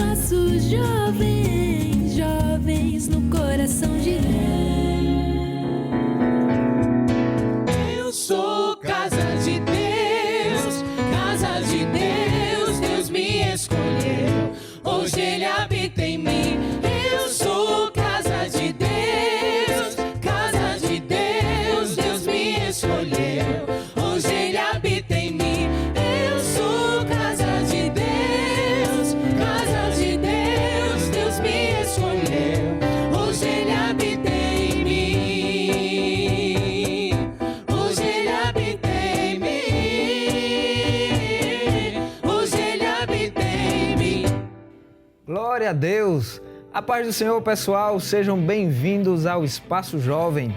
Espaço Jovem, jovens no coração de Deus. Eu sou casa de Deus, casa de Deus, Deus me escolheu, hoje Ele habita em mim. Eu sou casa de Deus, Deus me escolheu, hoje Ele habita em mim. Eu sou casa de Deus, Deus me escolheu, hoje Ele habita em mim. Hoje Ele habita em mim. Hoje Ele habita em mim. Glória a Deus! A paz do Senhor, pessoal, sejam bem-vindos ao Espaço Jovem.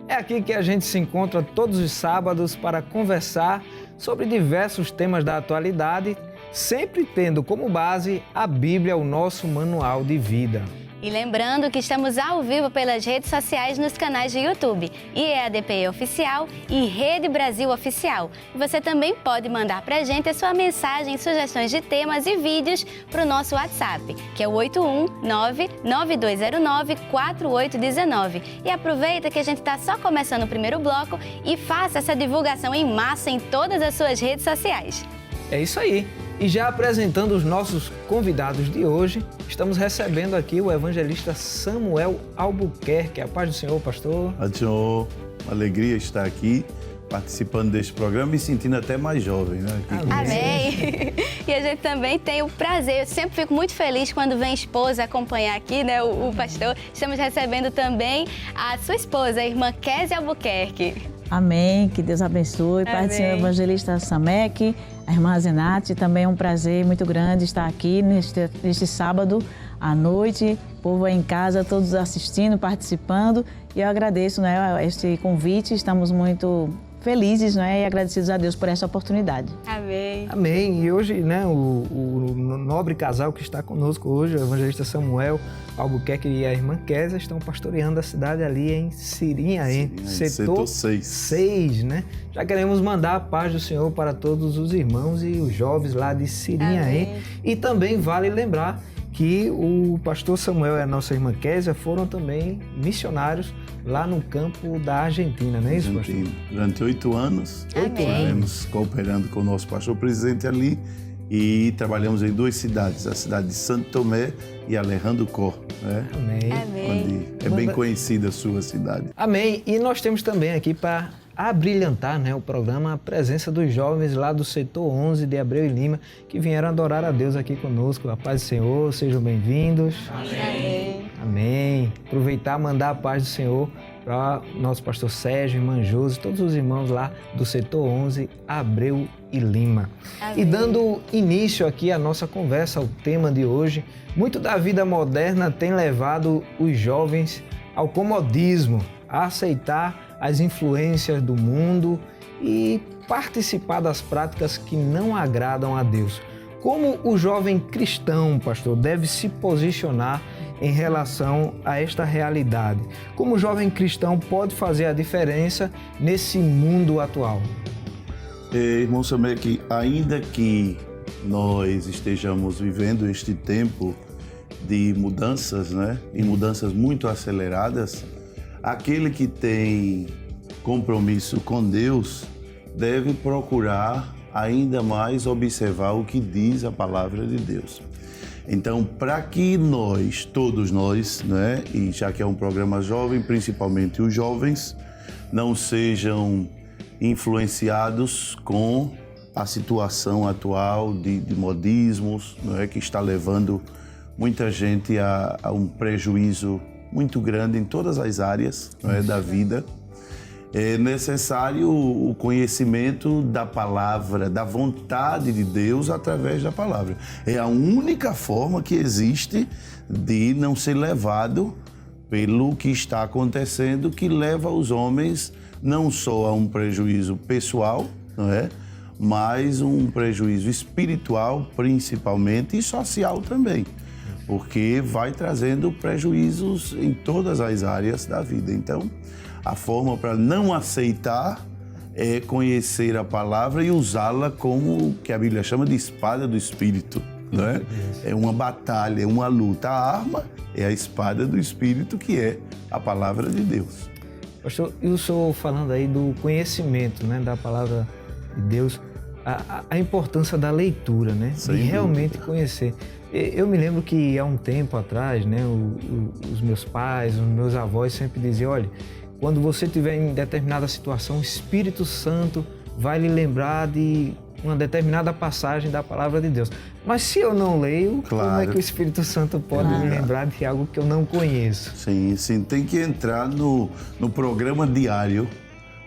É aqui que a gente se encontra todos os sábados para conversar sobre diversos temas da atualidade, sempre tendo como base a Bíblia, o nosso manual de vida. E lembrando que estamos ao vivo pelas redes sociais nos canais de YouTube, IEADPE Oficial e Rede Brasil Oficial. E você também pode mandar pra gente a sua mensagem, sugestões de temas e vídeos para o nosso WhatsApp, que é o 819-9209-4819. E aproveita que a gente está só começando o primeiro bloco e faça essa divulgação em massa em todas as suas redes sociais. É isso aí! E já apresentando os nossos convidados de hoje, estamos recebendo aqui o evangelista Samuel Albuquerque. A paz do Senhor, pastor. A Senhor, uma alegria estar aqui participando deste programa e sentindo até mais jovem, né? Amém! E a gente também tem o prazer, eu sempre fico muito feliz quando vem esposa acompanhar aqui, né, o pastor. Estamos recebendo também a sua esposa, a irmã Kézia Albuquerque. Amém, que Deus abençoe. Pai do Senhor, evangelista Samek, a irmã Zenate, também é um prazer muito grande estar aqui neste sábado à noite. O povo aí em casa, todos assistindo, participando. E eu agradeço, né, este convite, estamos muito felizes, né, e agradecidos a Deus por essa oportunidade. Amém. Amém. E hoje, né, o nobre casal que está conosco hoje, o evangelista Samuel Albuquerque e a irmã Kézia, estão pastoreando a cidade ali em Sirinhaém, setor 6, né? Já queremos mandar a paz do Senhor para todos os irmãos e os jovens lá de Sirinhaém. E também vale lembrar que o pastor Samuel e a nossa irmã Kézia foram também missionários lá no campo da Argentina, não é isso, pastor? Durante 8 anos, Amém. cooperando com o nosso pastor presidente ali e trabalhamos em 2 cidades, a cidade de Santo Tomé e Alejandro Cor, né? Amém. Amém. Onde é bem conhecida a sua cidade. Amém. E nós temos também aqui para abrilhantar, né, o programa a presença dos jovens lá do setor 11 de Abreu e Lima que vieram adorar a Deus aqui conosco. A paz do Senhor, sejam bem-vindos. Amém. Amém. Aproveitar e mandar a paz do Senhor para nosso pastor Sérgio, irmã Josi, todos os irmãos lá do setor 11, Abreu e Lima. Amém. E dando início aqui à nossa conversa, ao tema de hoje, muito da vida moderna tem levado os jovens ao comodismo, a aceitar as influências do mundo e participar das práticas que não agradam a Deus. Como o jovem cristão, pastor, deve se posicionar em relação a esta realidade? Como o jovem cristão pode fazer a diferença nesse mundo atual? Irmão Samek, ainda que nós estejamos vivendo este tempo de mudanças, né? E mudanças muito aceleradas, aquele que tem compromisso com Deus deve procurar ainda mais observar o que diz a palavra de Deus. Então, para que nós, todos nós, né, e já que é um programa jovem, principalmente os jovens, não sejam influenciados com a situação atual de modismos, não é, que está levando muita gente a um prejuízo muito grande em todas as áreas, não é, da vida. É necessário o conhecimento da palavra, da vontade de Deus através da palavra. É a única forma que existe de não ser levado pelo que está acontecendo, que leva os homens não só a um prejuízo pessoal, não é? Mas um prejuízo espiritual, principalmente, e social também, porque vai trazendo prejuízos em todas as áreas da vida. Então, a forma para não aceitar é conhecer a palavra e usá-la como o que a Bíblia chama de espada do Espírito. não é? É uma batalha, é uma luta. A arma é a espada do Espírito, que é a palavra de Deus. Pastor, e o senhor falando aí do conhecimento, né, da palavra de Deus, a importância da leitura, né? Sem de realmente dúvida. conhecer. Eu me lembro que há um tempo atrás, né, os meus pais, os meus avós sempre diziam, olha, quando você estiver em determinada situação, o Espírito Santo vai lhe lembrar de uma determinada passagem da palavra de Deus. Mas se eu não leio, como é que o Espírito Santo pode me lembrar de algo que eu não conheço? Sim, sim. Tem que entrar no programa diário,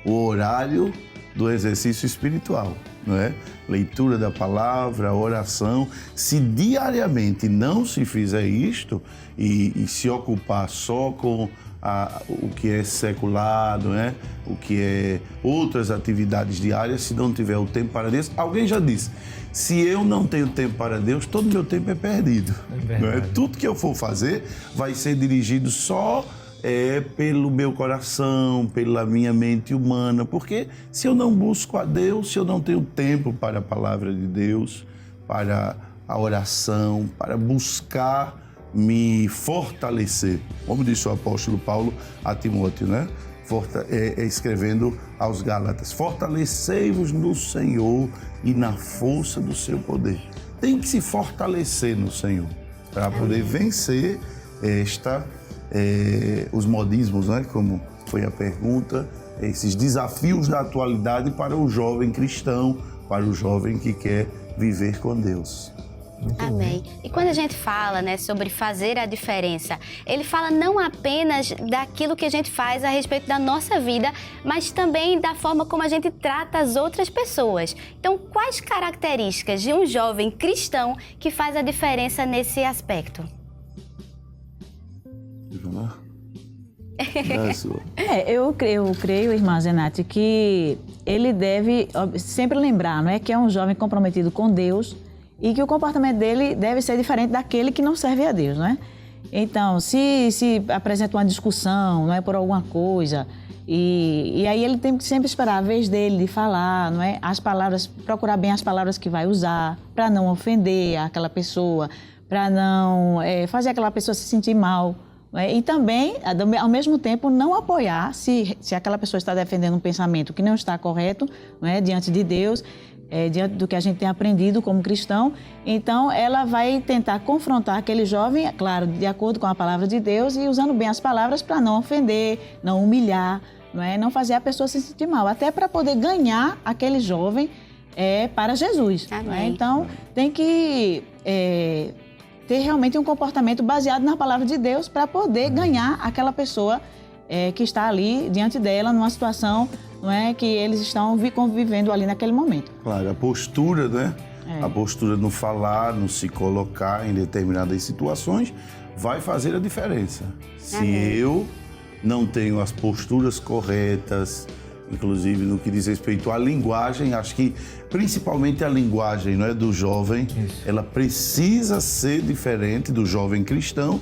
o horário do exercício espiritual, não é? Leitura da palavra, oração. Se diariamente não se fizer isto e se ocupar só com o que é secular, não é? O que é outras atividades diárias, se não tiver o tempo para Deus. Alguém já disse, se eu não tenho tempo para Deus, todo o meu tempo é perdido. Não é? Tudo que eu for fazer vai ser dirigido só pelo meu coração, pela minha mente humana, porque se eu não busco a Deus, se eu não tenho tempo para a palavra de Deus, para a oração, para buscar me fortalecer, como disse o apóstolo Paulo a Timóteo, né? Escrevendo aos Gálatas, fortalecei-vos no Senhor e na força do seu poder. Tem que se fortalecer no Senhor para poder vencer os modismos, né? Como foi a pergunta, esses desafios da atualidade para o jovem cristão, para o jovem que quer viver com Deus. Amém. E quando a gente fala, né, sobre fazer a diferença, ele fala não apenas daquilo que a gente faz a respeito da nossa vida, mas também da forma como a gente trata as outras pessoas. Então, quais características de um jovem cristão que faz a diferença nesse aspecto? Eu creio, irmã Zenate, que ele deve sempre lembrar, não é, que é um jovem comprometido com Deus e que o comportamento dele deve ser diferente daquele que não serve a Deus, não é? Então, se apresenta uma discussão, não é, por alguma coisa, e aí ele tem que sempre esperar a vez dele de falar, não é? As palavras, procurar bem as palavras que vai usar, para não ofender aquela pessoa, para não fazer aquela pessoa se sentir mal. E também, ao mesmo tempo, não apoiar se aquela pessoa está defendendo um pensamento que não está correto, não é, diante de Deus, diante do que a gente tem aprendido como cristão. Então, ela vai tentar confrontar aquele jovem, claro, de acordo com a palavra de Deus e usando bem as palavras para não ofender, não humilhar, não fazer a pessoa se sentir mal, até para poder ganhar aquele jovem para Jesus. Então, tem que ter realmente um comportamento baseado na palavra de Deus para poder ganhar aquela pessoa que está ali diante dela numa situação, não é, que eles estão convivendo ali naquele momento. Claro, a postura, né? A postura no falar, no se colocar em determinadas situações vai fazer a diferença. Se eu não tenho as posturas corretas, inclusive no que diz respeito à linguagem, acho que principalmente a linguagem, não é, do jovem, ela precisa ser diferente do jovem cristão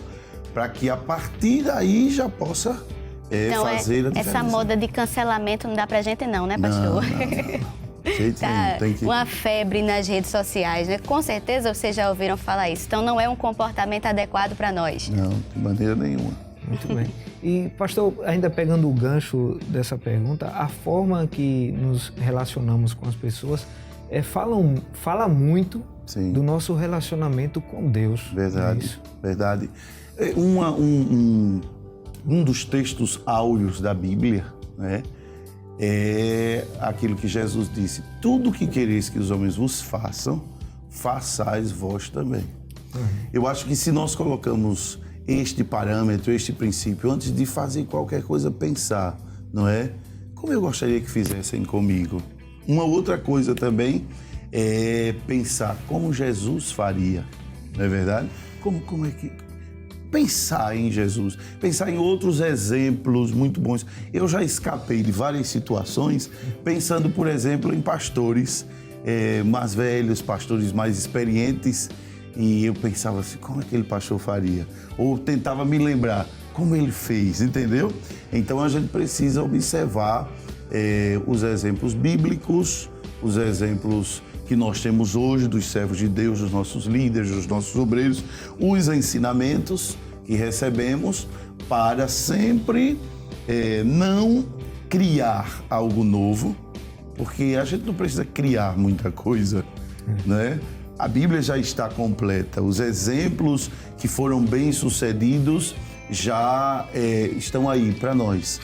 para que a partir daí já possa então, fazer a diferença. Essa moda de cancelamento não dá pra gente não, né, pastor? Não. Tem que... Uma febre nas redes sociais, né? Com certeza vocês já ouviram falar isso. Então não é um comportamento adequado para nós. Não, de maneira nenhuma. Muito bem. E, pastor, ainda pegando o gancho dessa pergunta, a forma que nos relacionamos com as pessoas fala muito do nosso relacionamento com Deus. Verdade, verdade. Um dos textos áureos da Bíblia, né, é aquilo que Jesus disse: tudo que quereis que os homens vos façam, façais vós também. Eu acho que se nós colocamos este parâmetro, este princípio, antes de fazer qualquer coisa, pensar, não é? Como eu gostaria que fizessem comigo. Uma outra coisa também é pensar como Jesus faria, não é verdade? Como é que... Pensar em Jesus, pensar em outros exemplos muito bons. Eu já escapei de várias situações pensando, por exemplo, em pastores mais velhos, pastores mais experientes, e eu pensava assim, como aquele pastor faria? Ou tentava me lembrar como ele fez, entendeu? Então a gente precisa observar os exemplos bíblicos, os exemplos que que nós temos hoje dos servos de Deus, dos nossos líderes, dos nossos obreiros, os ensinamentos que recebemos para sempre não criar algo novo, porque a gente não precisa criar muita coisa, né? A Bíblia já está completa, os exemplos que foram bem-sucedidos já estão aí para nós.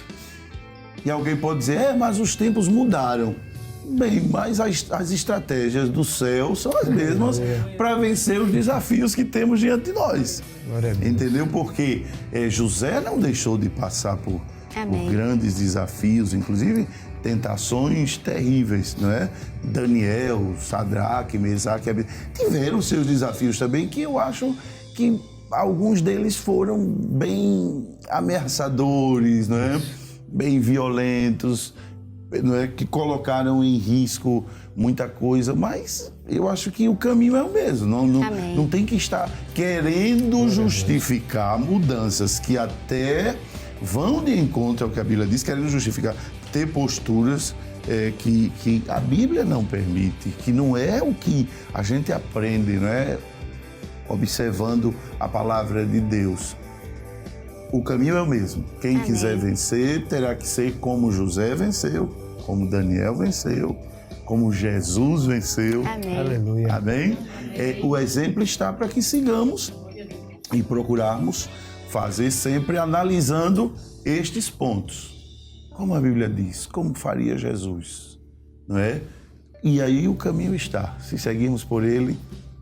E alguém pode dizer, mas os tempos mudaram. Bem, mas as estratégias do céu são as mesmas para vencer os desafios que temos diante de nós. Entendeu? Porque José não deixou de passar por grandes desafios, inclusive tentações terríveis, não é? Daniel, Sadraque, Mesaque, tiveram seus desafios também, que eu acho que alguns deles foram bem ameaçadores, não é? Bem violentos, não é? Que colocaram em risco muita coisa, mas eu acho que o caminho é o mesmo. Não tem que estar querendo justificar mudanças que até vão de encontro ao que a Bíblia diz, querendo justificar, ter posturas que a Bíblia não permite, que não é o que a gente aprende, não é? Observando a palavra de Deus. O caminho é o mesmo. Quem quiser vencer terá que ser como José venceu, como Daniel venceu, como Jesus venceu. Amém. Aleluia. Amém? O exemplo está para que sigamos e procurarmos fazer sempre analisando estes pontos. Como a Bíblia diz, como faria Jesus, não é? E aí o caminho está. Se seguirmos por ele,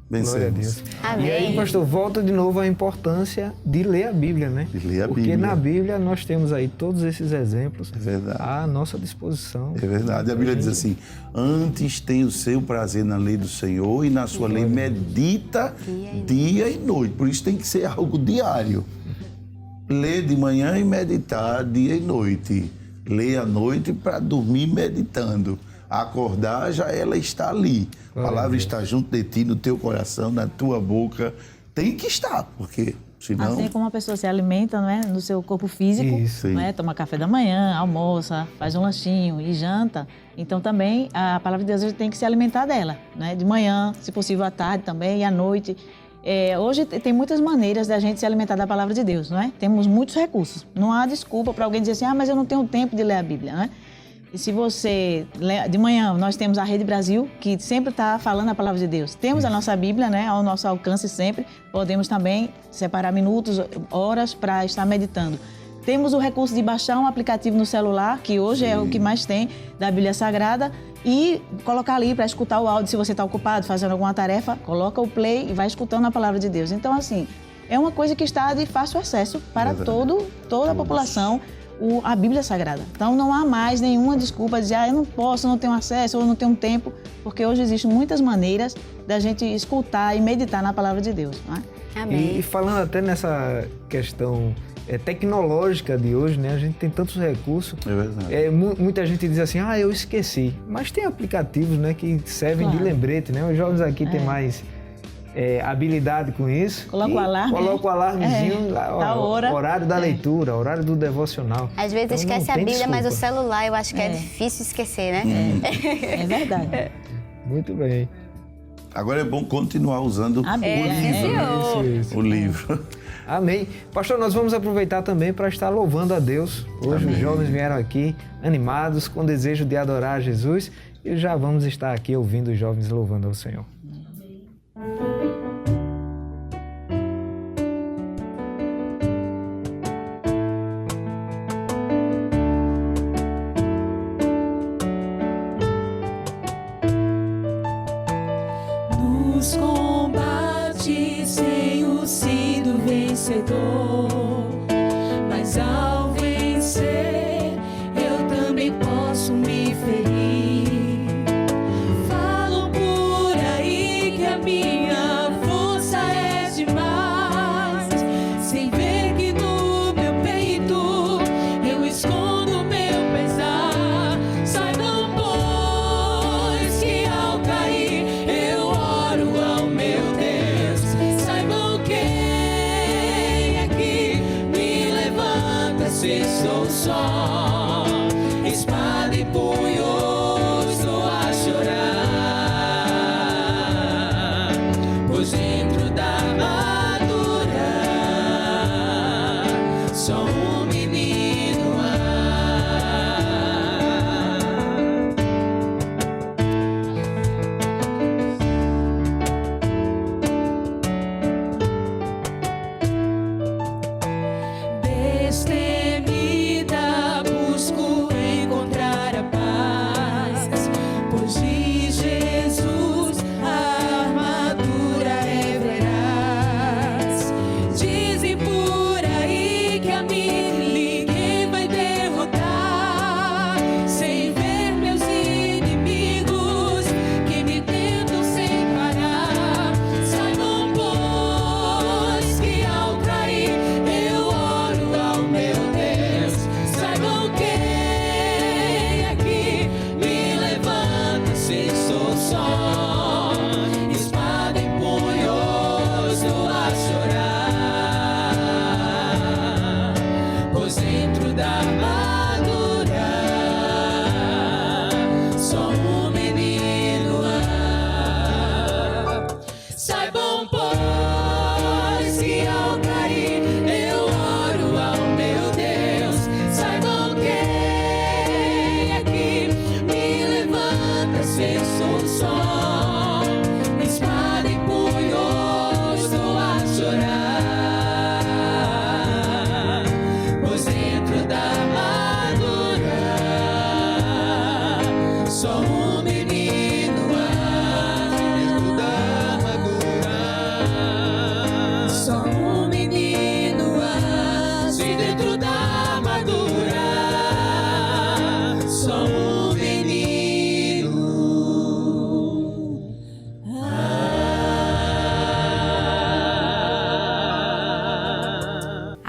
vencemos. Glória a Deus. Amém. E aí, pastor, volta de novo a importância de ler a Bíblia, né? De ler a Porque Bíblia. na Bíblia nós temos aí todos esses exemplos verdade. à nossa disposição. É verdade. A Bíblia diz assim, antes tem o seu prazer na lei do Senhor e na sua lei medita dia e noite. Por isso tem que ser algo diário. Ler de manhã e meditar dia e noite. Ler à noite para dormir meditando. Acordar, já ela está ali. A palavra está junto de ti, no teu coração, na tua boca. Tem que estar, porque senão... Assim como a pessoa se alimenta, não é, no seu corpo físico, Isso. não é, toma café da manhã, almoça, faz um lanchinho e janta. Então também a palavra de Deus, a gente tem que se alimentar dela, né? De manhã, se possível à tarde também e à noite. Hoje tem muitas maneiras da gente se alimentar da palavra de Deus, não é? Temos muitos recursos. Não há desculpa para alguém dizer assim, mas eu não tenho tempo de ler a Bíblia, não é? E se você... De manhã, nós temos a Rede Brasil, que sempre está falando a palavra de Deus. Temos a nossa Bíblia, né, ao nosso alcance sempre. Podemos também separar minutos, horas para estar meditando. Temos o recurso de baixar um aplicativo no celular, que hoje é o que mais tem, da Bíblia Sagrada, e colocar ali para escutar o áudio. Se você está ocupado fazendo alguma tarefa, coloca o play e vai escutando a palavra de Deus. Então, assim, é uma coisa que está de fácil acesso para toda a população, a Bíblia Sagrada. Então, não há mais nenhuma desculpa de dizer, eu não posso, não tenho acesso, ou não tenho tempo, porque hoje existem muitas maneiras da gente escutar e meditar na palavra de Deus. Não é? Amém. E falando até nessa questão tecnológica de hoje, né? A gente tem tantos recursos. É verdade. Muita gente diz assim, eu esqueci. Mas tem aplicativos, né, que servem de lembrete, né? Os jovens aqui têm mais habilidade com isso. Coloca o alarme. Coloca o alarmezinho, horário da leitura, horário do devocional. Às vezes Então, esquece não a tem Bíblia, mas o desculpa. celular eu acho que é difícil esquecer, né? É verdade. Muito bem. Agora é bom continuar usando A Bíblia. Isso. o livro. Amém. Pastor, nós vamos aproveitar também para estar louvando a Deus. Hoje os jovens vieram aqui animados, com desejo de adorar a Jesus, e já vamos estar aqui ouvindo os jovens louvando ao Senhor. Nos combates tenho sido vencedor, mas ao vencer eu também posso me ferir. Falam por aí que a minha força é demais, sem ver que no meu peito eu escondo meu pesar. Saibam, pois, que ao cair eu oro ao meu Deus. Saibam quem é que me levanta se estou só.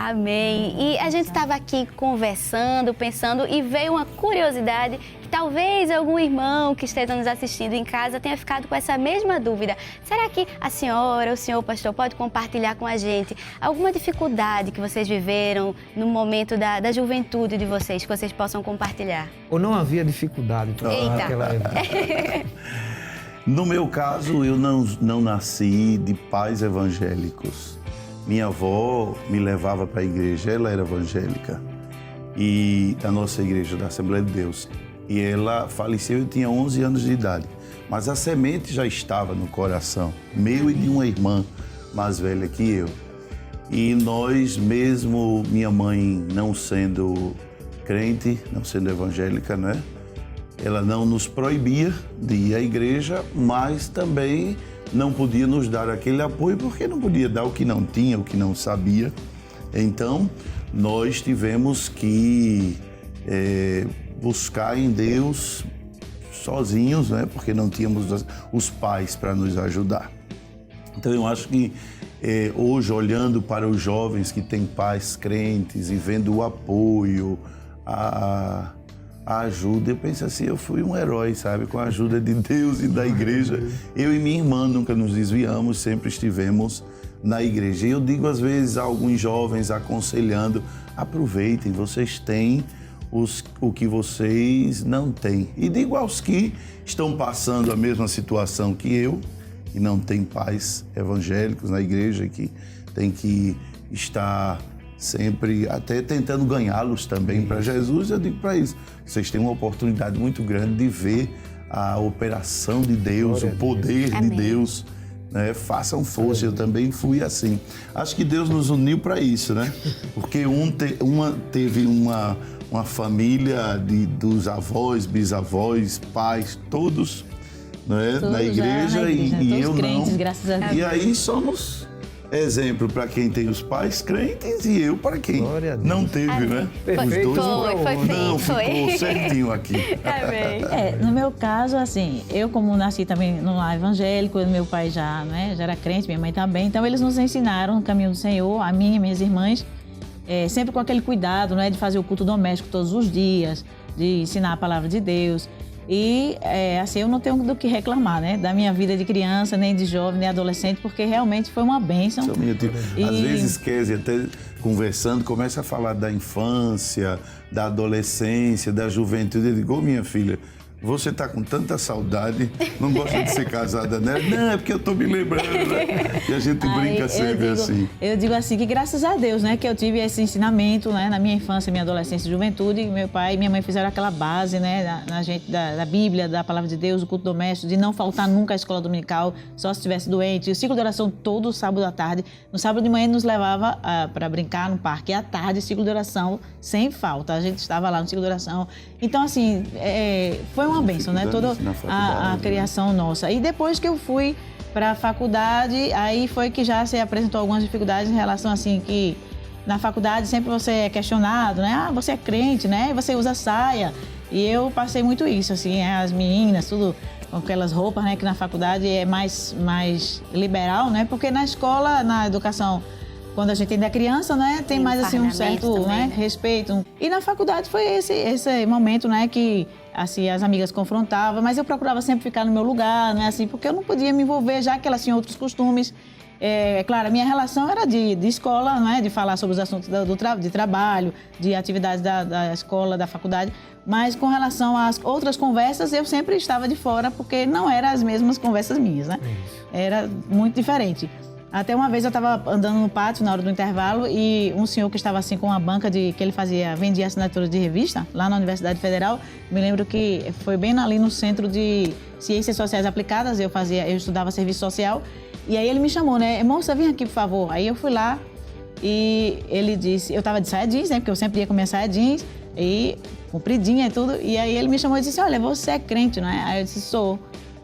Amém. E a gente estava aqui conversando, pensando, e veio uma curiosidade que talvez algum irmão que esteja nos assistindo em casa tenha ficado com essa mesma dúvida. Será que a senhora, o senhor pastor, pode compartilhar com a gente alguma dificuldade que vocês viveram no momento da juventude de vocês, que vocês possam compartilhar? Ou não havia dificuldade naquela época? No meu caso, eu não nasci de pais evangélicos. Minha avó me levava para a igreja, ela era evangélica, e a nossa igreja da Assembleia de Deus. E ela faleceu, eu tinha 11 anos de idade. Mas a semente já estava no coração, meu e de uma irmã mais velha que eu. E nós, mesmo minha mãe não sendo crente, não sendo evangélica, né? Ela não nos proibia de ir à igreja, mas também não podia nos dar aquele apoio porque não podia dar o que não tinha, o que não sabia. Então, nós tivemos que buscar em Deus sozinhos, né? Porque não tínhamos os pais para nos ajudar. Então, eu acho que hoje, olhando para os jovens que têm pais crentes e vendo o apoio, a ajuda, eu penso assim, eu fui um herói, sabe? Com a ajuda de Deus e da igreja. Eu e minha irmã nunca nos desviamos, sempre estivemos na igreja. E eu digo às vezes a alguns jovens aconselhando, aproveitem, vocês têm o que vocês não têm. E digo aos que estão passando a mesma situação que eu, que não têm pais evangélicos na igreja, que tem que estar sempre até tentando ganhá-los também para Jesus, eu digo para eles, vocês têm uma oportunidade muito grande de ver a operação de Deus, o poder de Deus, né? Façam força, eu também fui assim. Acho que Deus nos uniu para isso, né? Porque teve uma família dos avós, bisavós, pais, todos, né? Na igreja, e eu crentes, não. Graças a Deus. E aí somos exemplo para quem tem os pais crentes e eu para quem não teve, né? Perfeito. Os dois ficou certinho aqui. Amém. No meu caso, assim, eu como nasci também no lar evangélico, meu pai já era crente, minha mãe também, então eles nos ensinaram o caminho do Senhor, a mim e minhas irmãs, sempre com aquele cuidado, né, de fazer o culto doméstico todos os dias, de ensinar a palavra de Deus. E, assim, eu não tenho do que reclamar, né? Da minha vida de criança, nem de jovem, nem adolescente, porque realmente foi uma bênção. Às vezes esquece, até conversando, começa a falar da infância, da adolescência, da juventude. Eu digo, minha filha, você tá com tanta saudade, não gosta de ser casada, né? Não, é porque eu tô me lembrando, né? E a gente brinca sempre assim. Eu digo assim, que graças a Deus, né, que eu tive esse ensinamento, né, na minha infância, minha adolescência e juventude, meu pai e minha mãe fizeram aquela base, né, na gente, da Bíblia, da Palavra de Deus, o culto doméstico, de não faltar nunca à escola dominical, só se estivesse doente. O ciclo de oração todo sábado à tarde. No sábado de manhã nos levava para brincar no parque, e à tarde, ciclo de oração sem falta. A gente estava lá no ciclo de oração. Então, assim, foi uma bênção, né? Toda a criação nossa. E depois que eu fui para a faculdade, aí foi que já se apresentou algumas dificuldades em relação, assim, que na faculdade sempre você é questionado, né? Ah, você é crente, né? E você usa saia. E eu passei muito isso, assim, as meninas, tudo com aquelas roupas, né? Que na faculdade é mais liberal, né? Porque na escola, na educação, quando a gente ainda é criança, né, tem mais assim um certo também, né, respeito. E na faculdade foi esse momento, né, que assim as amigas confrontavam, mas eu procurava sempre ficar no meu lugar, né, assim, porque eu não podia me envolver, já que elas tinham outros costumes. Claro, a minha relação era de escola, né, de falar sobre os assuntos de trabalho, de atividades da escola, da faculdade, mas com relação às outras conversas, eu sempre estava de fora, porque não eram as mesmas conversas minhas, né? Era muito diferente. Até uma vez eu estava andando no pátio na hora do intervalo e um senhor que estava assim com uma banca que ele vendia assinaturas de revista lá na Universidade Federal, me lembro que foi bem ali no Centro de Ciências Sociais Aplicadas, eu estudava serviço social, e aí ele me chamou, né, moça, vem aqui por favor. Aí eu fui lá e ele disse, eu estava de saia jeans, né, porque eu sempre ia com minha saia jeans e compridinha e tudo, e aí ele me chamou e disse, olha, você é crente, não é? Aí eu disse, sou.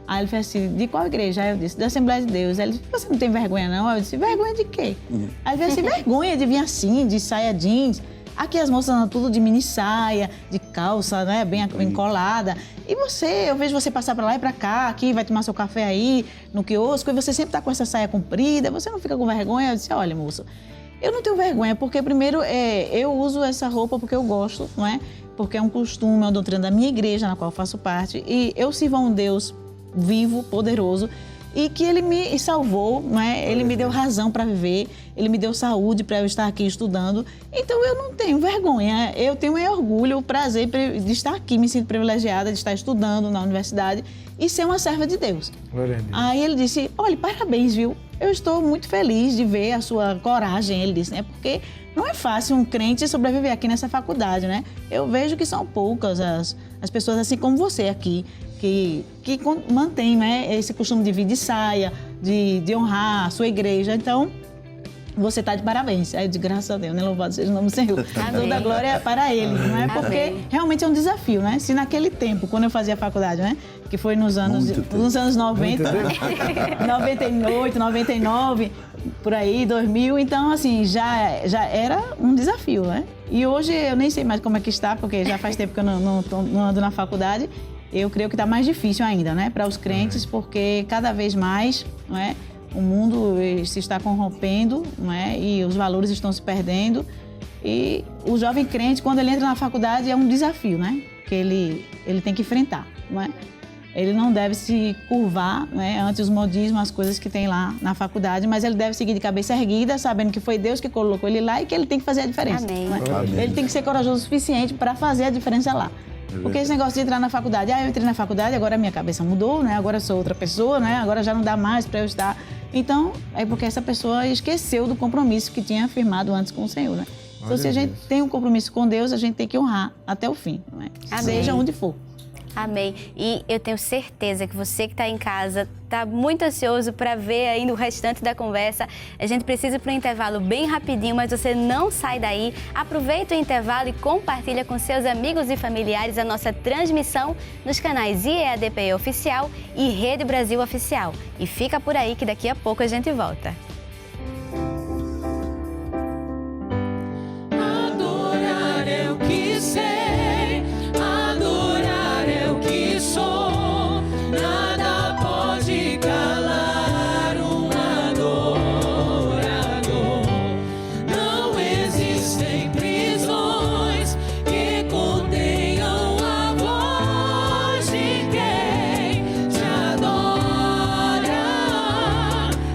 Aí ele fez assim, de qual igreja? Aí eu disse, da Assembleia de Deus. Aí ele disse, você não tem vergonha não? Aí eu disse, vergonha de quê? Aí ele fez assim, vergonha de vir assim, de saia jeans. Aqui as moças andam tudo de mini saia, de calça, né, bem colada. E eu vejo você passar pra lá e pra cá, aqui vai tomar seu café aí, no quiosco, e você sempre tá com essa saia comprida, você não fica com vergonha? Eu disse, olha, moço, Eu não tenho vergonha, porque primeiro eu uso essa roupa porque eu gosto, não é? Porque é um costume, é uma doutrina da minha igreja, na qual eu faço parte, e eu sirvo a um Deus vivo, poderoso, e que Ele me salvou, não é? Ele me deu razão para viver, Ele me deu saúde para eu estar aqui estudando. Então eu não tenho vergonha, eu tenho orgulho, o prazer de estar aqui, me sinto privilegiada de estar estudando na universidade e ser uma serva de Deus. Aí ele disse, olha, parabéns, viu? Eu estou muito feliz de ver a sua coragem, ele disse, né? Porque não é fácil um crente sobreviver aqui nessa faculdade, né? Eu vejo que são poucas as pessoas assim como você aqui, que mantém, né, esse costume de vir de saia, de honrar a sua igreja. Então, você está de parabéns. Aí, de graças a Deus, né? Louvado seja o nome do Senhor. Toda a glória é para Ele, não é? Porque realmente é um desafio, né? Se naquele tempo, quando eu fazia a faculdade, né? Que foi nos anos 90, 98, 99, por aí, 2000. Então, assim, já era um desafio, né? E hoje eu nem sei mais como é que está, porque já faz tempo que eu não ando na faculdade. Eu creio que está mais difícil ainda, né? Para os crentes, porque cada vez mais, não é? O mundo se está corrompendo, não é? E os valores estão se perdendo. E o jovem crente, quando ele entra na faculdade, é um desafio, né? Que ele tem que enfrentar, não é? Ele não deve se curvar, né, ante os modismos, as coisas que tem lá na faculdade, mas ele deve seguir de cabeça erguida, sabendo que foi Deus que colocou ele lá e que ele tem que fazer a diferença. Amém. Não é? Amém. Ele tem que ser corajoso o suficiente para fazer a diferença lá. Porque esse negócio de entrar na faculdade, eu entrei na faculdade, agora a minha cabeça mudou, né? Agora eu sou outra pessoa, né? Agora já não dá mais para eu estar. Então, é porque essa pessoa esqueceu do compromisso que tinha firmado antes com o Senhor, né? Então, se a gente tem um compromisso com Deus, a gente tem que honrar até o fim, não é? Seja onde for. Amém. E eu tenho certeza que você que está em casa está muito ansioso para ver ainda o restante da conversa. A gente precisa ir para um intervalo bem rapidinho, mas você não sai daí. Aproveita o intervalo e compartilha com seus amigos e familiares a nossa transmissão nos canais IEADP Oficial e Rede Brasil Oficial. E fica por aí que daqui a pouco a gente volta. Adorar é o que sei, adorar é o que sou, nada pode calar um adorador. Não existem prisões que contenham a voz de quem te adora,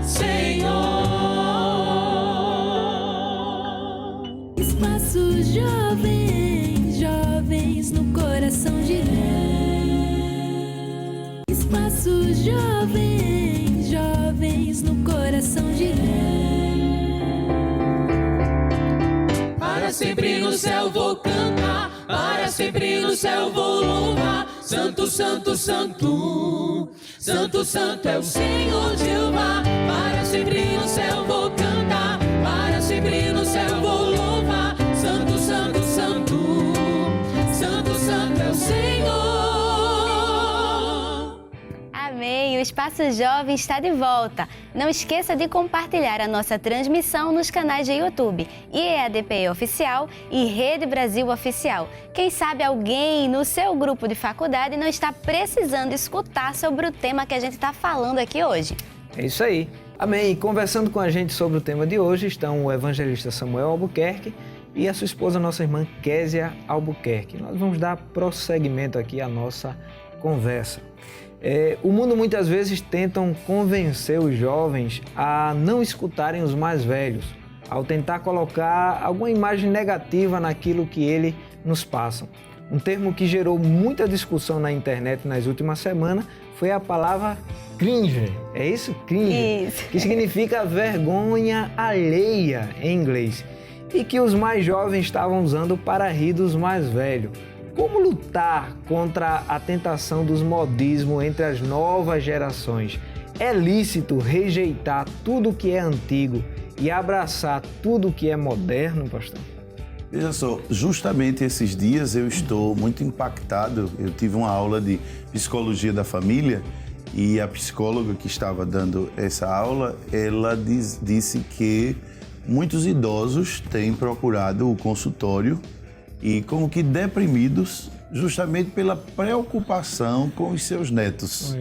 Senhor. Espaço jovem, jovens no coração de Deus. Espaço jovem, jovens no coração de Deus. Para sempre no céu vou cantar, para sempre no céu vou louvar. Santo, santo, santo, santo, santo é o Senhor Jeová. Para sempre no céu vou cantar, para sempre no céu vou louvar. Santo, santo, santo, santo, santo é o Senhor. Amém! O Espaço Jovem está de volta. Não esqueça de compartilhar a nossa transmissão nos canais de YouTube IEADP Oficial e Rede Brasil Oficial. Quem sabe alguém no seu grupo de faculdade não está precisando escutar sobre o tema que a gente está falando aqui hoje. É isso aí. Amém. E conversando com a gente sobre o tema de hoje estão o evangelista Samuel Albuquerque e a sua esposa, nossa irmã Késia Albuquerque. Nós vamos dar prosseguimento aqui à nossa conversa. O mundo muitas vezes tentam convencer os jovens a não escutarem os mais velhos, ao tentar colocar alguma imagem negativa naquilo que eles nos passam. Um termo que gerou muita discussão na internet nas últimas semanas foi a palavra cringe. É isso? Cringe. Isso. Que significa vergonha alheia em inglês. E que os mais jovens estavam usando para rir dos mais velhos. Como lutar contra a tentação dos modismos entre as novas gerações? É lícito rejeitar tudo que é antigo e abraçar tudo que é moderno, pastor? Veja só, justamente esses dias eu estou muito impactado. Eu tive uma aula de psicologia da família e a psicóloga que estava dando essa aula, ela disse que muitos idosos têm procurado o consultório e como que deprimidos justamente pela preocupação com os seus netos.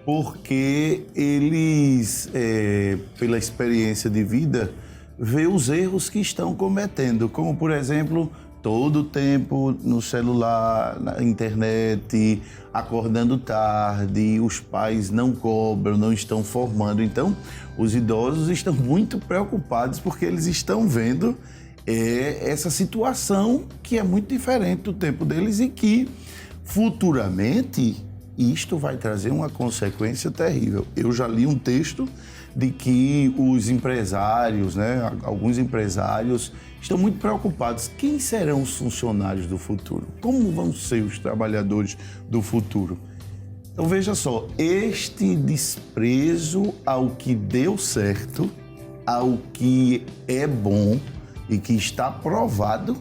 Porque eles, pela experiência de vida, vê os erros que estão cometendo, como, por exemplo, todo o tempo no celular, na internet, acordando tarde, os pais não cobram, não estão formando. Então, os idosos estão muito preocupados porque eles estão vendo essa situação que é muito diferente do tempo deles e que, futuramente, isto vai trazer uma consequência terrível. Eu já li um texto de que os empresários, né, alguns empresários, estão muito preocupados. Quem serão os funcionários do futuro? Como vão ser os trabalhadores do futuro? Então veja só, este desprezo ao que deu certo, ao que é bom e que está provado,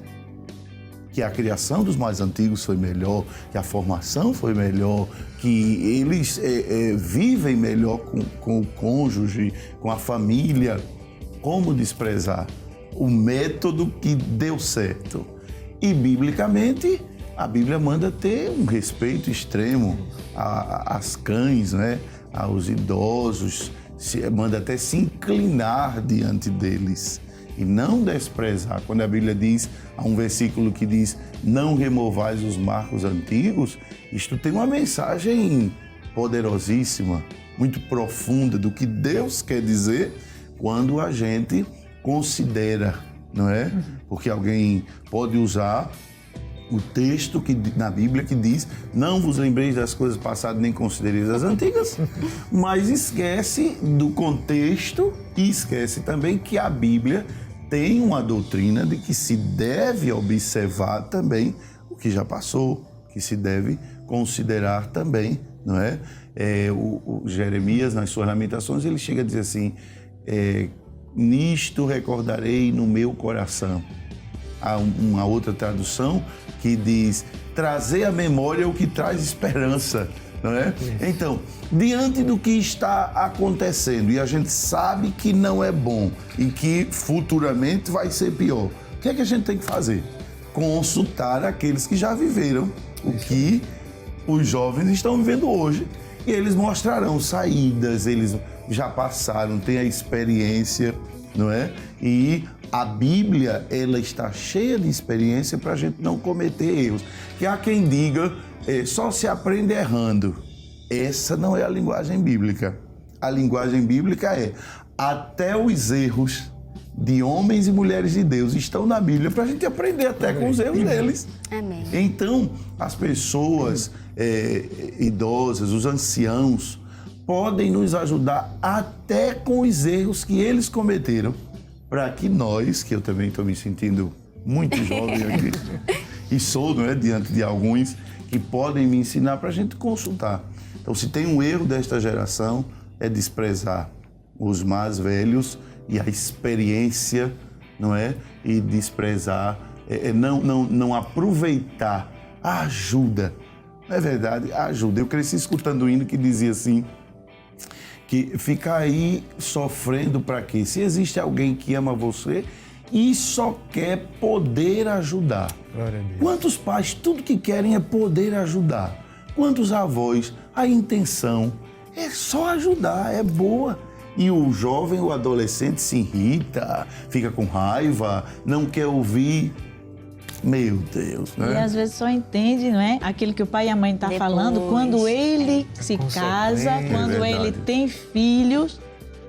que a criação dos mais antigos foi melhor, que a formação foi melhor, que eles vivem melhor com o cônjuge, com a família. Como desprezar o método que deu certo? E, biblicamente, a Bíblia manda ter um respeito extremo às cães, né? Aos idosos, manda até se inclinar diante deles. E não desprezar. Quando a Bíblia diz, há um versículo que diz, não removais os marcos antigos, isto tem uma mensagem poderosíssima, muito profunda do que Deus quer dizer quando a gente considera, não é? Porque alguém pode usar o texto na Bíblia que diz, não vos lembreis das coisas passadas nem considereis as antigas, mas esquece do contexto e esquece também que a Bíblia tem uma doutrina de que se deve observar também o que já passou, que se deve considerar também, não é? O Jeremias, nas suas lamentações, ele chega a dizer assim, nisto recordarei no meu coração. Há uma outra tradução que diz, trazer à memória o que traz esperança, não é? Então, diante do que está acontecendo e a gente sabe que não é bom e que futuramente vai ser pior, o que é que a gente tem que fazer? Consultar aqueles que já viveram o que os jovens estão vivendo hoje e eles mostrarão saídas, eles já passaram, têm a experiência, não é? E a Bíblia, ela está cheia de experiência para a gente não cometer erros. Que há quem diga, só se aprende errando. Essa não é a linguagem bíblica. A linguagem bíblica é, até os erros de homens e mulheres de Deus estão na Bíblia para a gente aprender até com os erros deles. Amém. Então, as pessoas idosas, os anciãos, podem nos ajudar até com os erros que eles cometeram, para que nós, que eu também estou me sentindo muito jovem aqui, e sou, não é, diante de alguns que podem me ensinar para a gente consultar. Então, se tem um erro desta geração, é desprezar os mais velhos e a experiência, não é? E desprezar, não aproveitar a ajuda. Não é verdade? A ajuda. Eu cresci escutando um hino que dizia assim, que ficar aí sofrendo para quê? Se existe alguém que ama você e só quer poder ajudar. Glória a Deus. Quantos pais, tudo que querem é poder ajudar. Quantos avós, a intenção é só ajudar, é boa. E o jovem, o adolescente se irrita, fica com raiva, não quer ouvir. Meu Deus, né? E às vezes só entende, não é? Aquilo que o pai e a mãe estão falando quando ele se casa, quando ele tem filhos,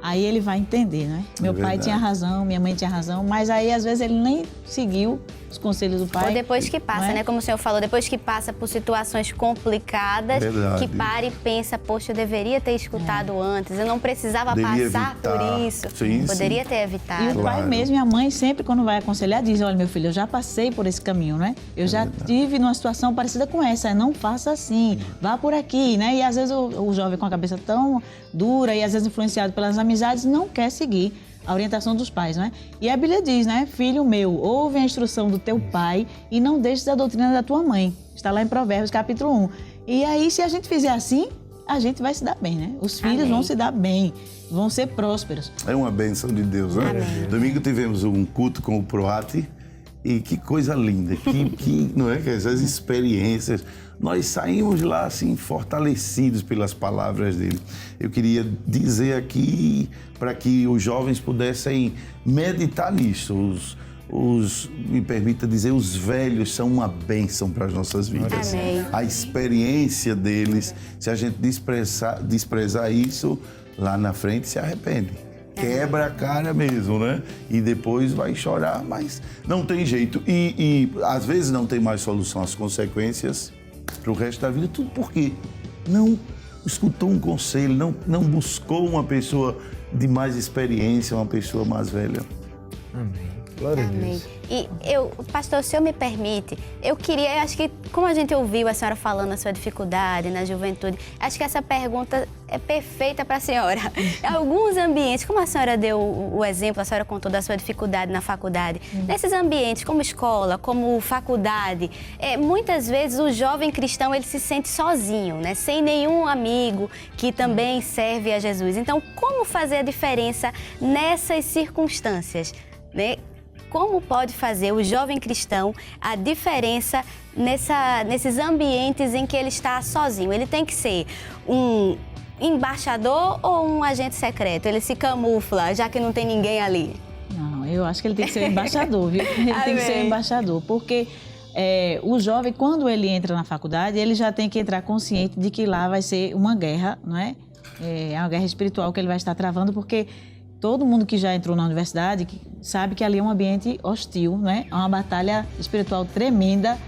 aí ele vai entender, né? Meu pai tinha razão, minha mãe tinha razão, mas aí às vezes ele nem seguiu os conselhos do pai. Ou depois que passa, né? Como o senhor falou, depois que passa por situações complicadas, que para e pensa, poxa, eu deveria ter escutado antes, eu não precisava passar por isso. Poderia ter evitado. E o pai mesmo e a mãe sempre, quando vai aconselhar, diz, olha, meu filho, eu já passei por esse caminho, né? Eu já tive numa situação parecida com essa, não faça assim, vá por aqui, né? E às vezes o jovem com a cabeça tão dura e às vezes influenciado pelas amizades, não quer seguir a orientação dos pais, né? E a Bíblia diz, né? Filho meu, ouve a instrução do teu pai e não deixes a doutrina da tua mãe. Está lá em Provérbios, capítulo 1. E aí, se a gente fizer assim, a gente vai se dar bem, né? Os filhos vão se dar bem, vão ser prósperos. É uma bênção de Deus, né? Amém. Domingo tivemos um culto com o Proate E que coisa linda, não é que essas experiências, nós saímos lá assim fortalecidos pelas palavras dele. Eu queria dizer aqui para que os jovens pudessem meditar nisso. Me permita dizer, os velhos são uma bênção para as nossas vidas. Amém. A experiência deles, se a gente desprezar isso, lá na frente se arrepende. Quebra a cara mesmo, né? E depois vai chorar, mas não tem jeito. E às vezes não tem mais solução. As consequências para o resto da vida, tudo porque não escutou um conselho, não buscou uma pessoa de mais experiência, uma pessoa mais velha. Amém. Glória a Amém. Deus. E pastor, se o senhor me permite, eu acho que, como a gente ouviu a senhora falando a sua dificuldade na juventude, acho que essa pergunta é perfeita para a senhora. Alguns ambientes, como a senhora deu o exemplo, a senhora contou da sua dificuldade na faculdade, nesses ambientes, como escola, como faculdade, muitas vezes o jovem cristão, ele se sente sozinho, né? Sem nenhum amigo que também serve a Jesus. Então, como fazer a diferença nessas circunstâncias, né? Como pode fazer o jovem cristão a diferença nesses ambientes em que ele está sozinho? Ele tem que ser um embaixador ou um agente secreto? Ele se camufla, já que não tem ninguém ali? Não, eu acho que ele tem que ser embaixador, viu? Ele tem que ser embaixador, porque o jovem, quando ele entra na faculdade, ele já tem que entrar consciente de que lá vai ser uma guerra, não é? É uma guerra espiritual que ele vai estar travando, porque todo mundo que já entrou na universidade sabe que ali é um ambiente hostil, né? É uma batalha espiritual tremenda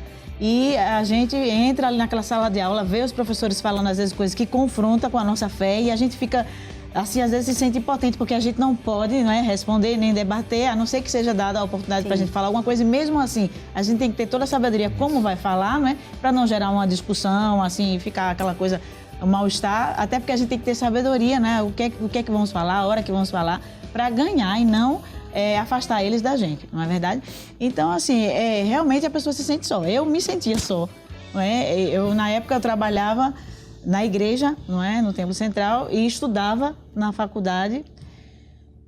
e a gente entra ali naquela sala de aula, vê os professores falando às vezes coisas que confrontam com a nossa fé e a gente fica, assim, às vezes se sente impotente porque a gente não pode, né, responder nem debater, a não ser que seja dada a oportunidade para a gente falar alguma coisa e mesmo assim a gente tem que ter toda a sabedoria como vai falar, né? Para não gerar uma discussão, assim, ficar aquela coisa... o mal-estar, até porque a gente tem que ter sabedoria, né? O que é que vamos falar, a hora que vamos falar, para ganhar e não afastar eles da gente, não é verdade? Então, assim, realmente a pessoa se sente só. Eu me sentia só, não é? Na época, eu trabalhava na igreja, não é? No Templo Central, e estudava na faculdade.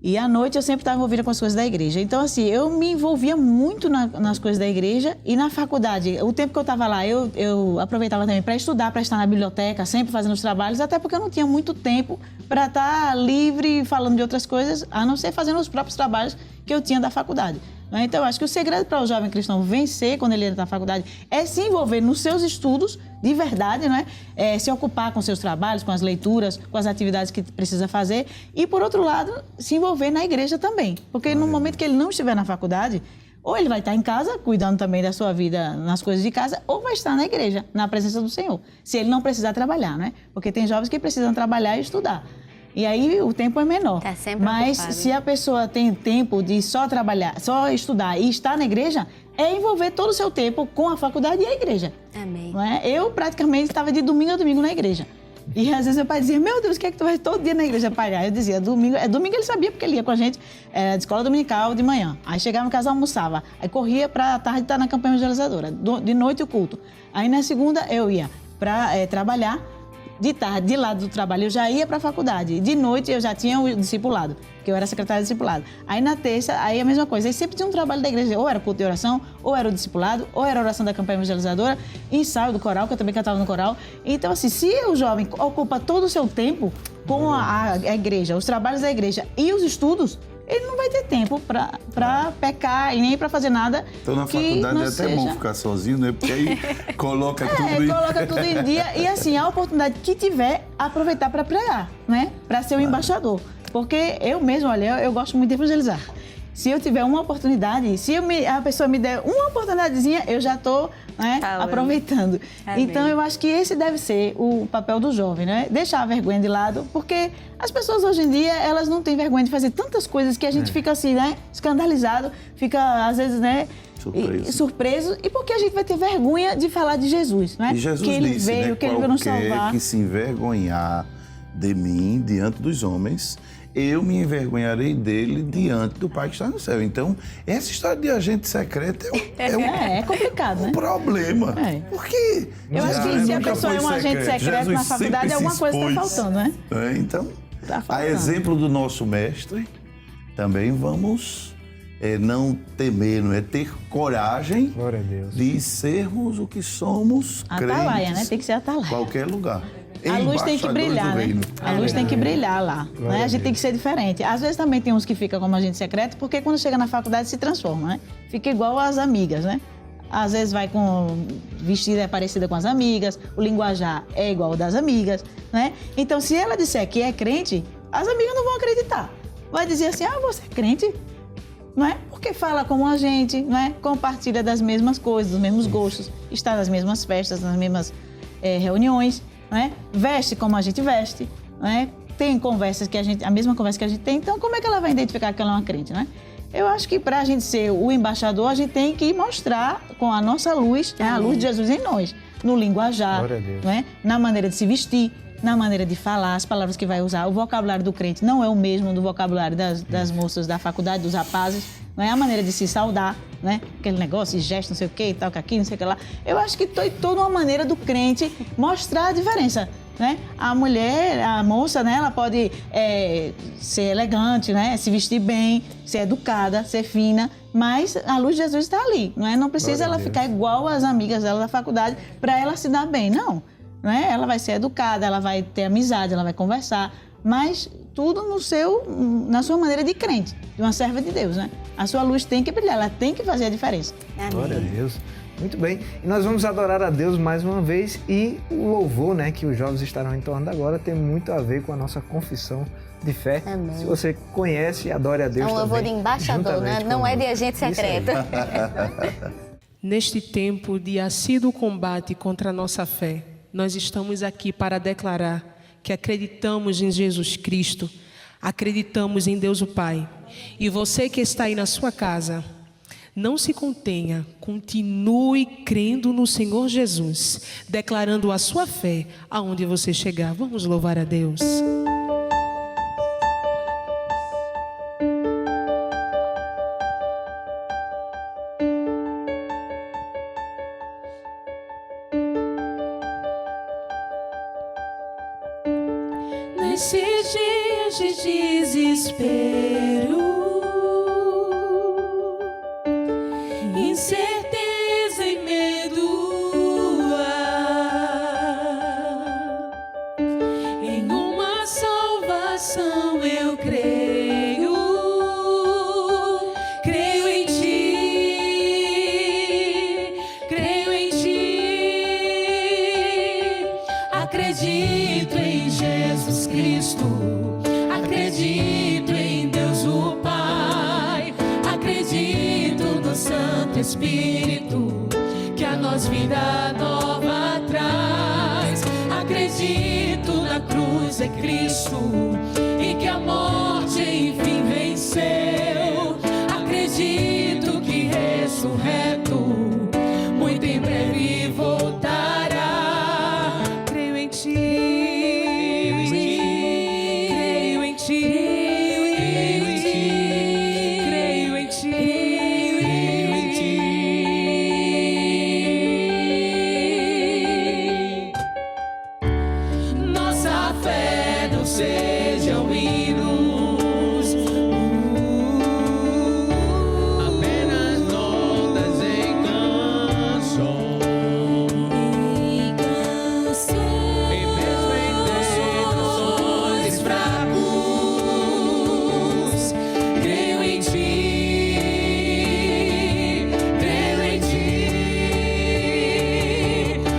E à noite eu sempre estava envolvida com as coisas da igreja. Então, assim, eu me envolvia muito nas coisas da igreja e na faculdade. O tempo que eu estava lá, eu aproveitava também para estudar, para estar na biblioteca, sempre fazendo os trabalhos, até porque eu não tinha muito tempo para estar livre falando de outras coisas, a não ser fazendo os próprios trabalhos que eu tinha da faculdade. Então, eu acho que o segredo para o jovem cristão vencer quando ele entra na faculdade é se envolver nos seus estudos de verdade, não é? Se ocupar com seus trabalhos, com as leituras, com as atividades que precisa fazer e, por outro lado, se envolver na igreja também. Porque no momento que ele não estiver na faculdade, ou ele vai estar em casa, cuidando também da sua vida nas coisas de casa, ou vai estar na igreja, na presença do Senhor, se ele não precisar trabalhar, né? Porque tem jovens que precisam trabalhar e estudar. E aí o tempo é menor. Tá sempre Mas ocupado. se a pessoa tem tempo de só trabalhar, só estudar e estar na igreja, é envolver todo o seu tempo com a faculdade e a igreja. Amém. Não é? Eu praticamente estava de domingo a domingo na igreja. E às vezes meu pai dizia, meu Deus, o que é que tu vai todo dia na igreja pagar? Eu dizia, domingo ele sabia porque ele ia com a gente de escola dominical de manhã. Aí chegava em casa, almoçava. Aí corria para a tarde estar na campanha evangelizadora. De noite o culto. Aí na segunda eu ia para trabalhar. De tarde, de lado do trabalho, eu já ia para a faculdade. De noite, eu já tinha o discipulado, porque eu era secretária de discipulado. Aí na terça, aí a mesma coisa. Aí sempre tinha um trabalho da igreja. Ou era culto de oração, ou era o discipulado, ou era a oração da campanha evangelizadora, ensaio do coral, que eu também cantava no coral. Então, assim, se o jovem ocupa todo o seu tempo com a igreja, os trabalhos da igreja e os estudos, ele não vai ter tempo para pecar e nem para fazer nada. Então, na que faculdade não é até seja... bom ficar sozinho, né? Porque aí coloca tudo coloca tudo em dia e, assim, a oportunidade que tiver, aproveitar para pregar, né? Para ser um embaixador. Porque eu mesmo, olha, eu gosto muito de evangelizar. Se eu tiver uma oportunidade, se a pessoa me der uma oportunidadezinha, eu já estou aproveitando. Amém. Então, eu acho que esse deve ser o papel do jovem, né? Deixar a vergonha de lado, porque as pessoas hoje em dia, elas não têm vergonha de fazer tantas coisas que a gente fica assim, né? Escandalizado, fica às vezes, né? Surpreso. E porque a gente vai ter vergonha de falar de Jesus, né? E Jesus que ele disse, veio, né? que ele veio nos salvar. Qualquer que se envergonhar de mim diante dos homens, eu me envergonharei dele diante do Pai que está no céu. Então, essa história de agente secreto é complicado, né? um problema. Porque eu acho que se a pessoa é um agente secreto na faculdade, alguma coisa está faltando, né? Então, tá faltando. a exemplo do nosso mestre, também vamos é não temer, não é ter coragem Glória a Deus. de sermos o que somos Atalaia, crentes né? Tem que ser atalaia. em qualquer lugar. A luz tem que Embaixadores brilhar, do né? reino. A luz tem que brilhar lá, né? A gente tem que ser diferente. Às vezes também tem uns que ficam como agente secreto, porque quando chega na faculdade se transforma, né? Fica igual às amigas, né? Às vezes vai com vestida parecida com as amigas, o linguajar é igual ao das amigas, né? Então, se ela disser que é crente, as amigas não vão acreditar. Vai dizer assim, você é crente? Não é? Porque fala como a gente, não é? Compartilha das mesmas coisas, dos mesmos gostos, está nas mesmas festas, nas mesmas reuniões, não é? Veste como a gente veste, não é? Tem conversas que a mesma conversa que a gente tem, então como é que ela vai identificar que ela é uma crente, não é? Eu acho que para a gente ser o embaixador, a gente tem que mostrar com a nossa luz, a luz de Jesus em nós, no linguajar, não é? Na maneira de se vestir, na maneira de falar, as palavras que vai usar. O vocabulário do crente não é o mesmo do vocabulário das moças da faculdade, dos rapazes, não é? A maneira de se saudar, né? Aquele negócio, gesto, não sei o quê, tal, aqui, não sei o que lá. Eu acho que toda uma maneira do crente mostrar a diferença, né? A mulher, a moça, né? Ela pode ser elegante, né? Se vestir bem, ser educada, ser fina, mas a luz de Jesus está ali, não é? Não precisa ela ficar igual às amigas dela da faculdade para ela se dar bem, não. Não é? Ela vai ser educada, ela vai ter amizade, ela vai conversar, mas tudo na sua maneira de crente, de uma serva de Deus, né? A sua luz tem que brilhar, ela tem que fazer a diferença. Amém. Glória a Deus. Muito bem. E nós vamos adorar a Deus mais uma vez e o louvor, né, que os jovens estarão entoando agora tem muito a ver com a nossa confissão de fé. Amém. Se você conhece, adore a Deus também. É um louvor de embaixador, né? Não é de agente secreto. Neste tempo de assíduo combate contra a nossa fé, nós estamos aqui para declarar que acreditamos em Jesus Cristo, acreditamos em Deus o Pai. E você que está aí na sua casa, não se contenha, continue crendo no Senhor Jesus, declarando a sua fé aonde você chegar. Vamos louvar a Deus. Nesses dias de desespero, incerteza e medo, em uma salvação eu creio, creio em ti, acredito em Jesus Cristo, acredito em Deus o Pai, acredito no Santo Espírito, que a nós vida nova traz, acredito na cruz de Cristo e que a morte enfim venceu, acredito que ressurreto muito em breve voltará, creio em ti. Sejam hinos, apenas notas em canções, e mesmo em tensões fracos, creio em ti,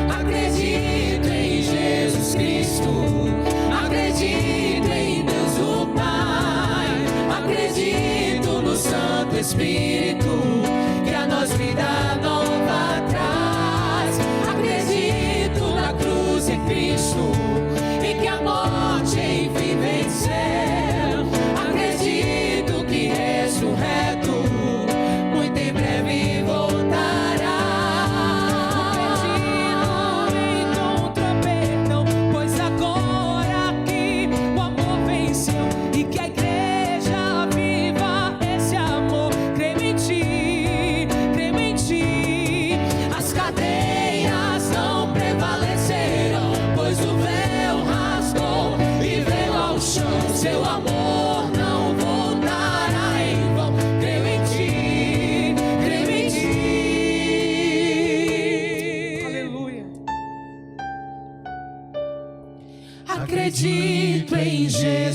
acredito em Jesus Cristo. Acredito em Deus o Pai, acredito no Santo Espírito, que a nós vida nova traz, acredito na cruz de Cristo e que a morte enfim venceu, acredito que ressurreto muito em breve voltará. E que a igreja viva esse amor. Creio em ti, creio em ti.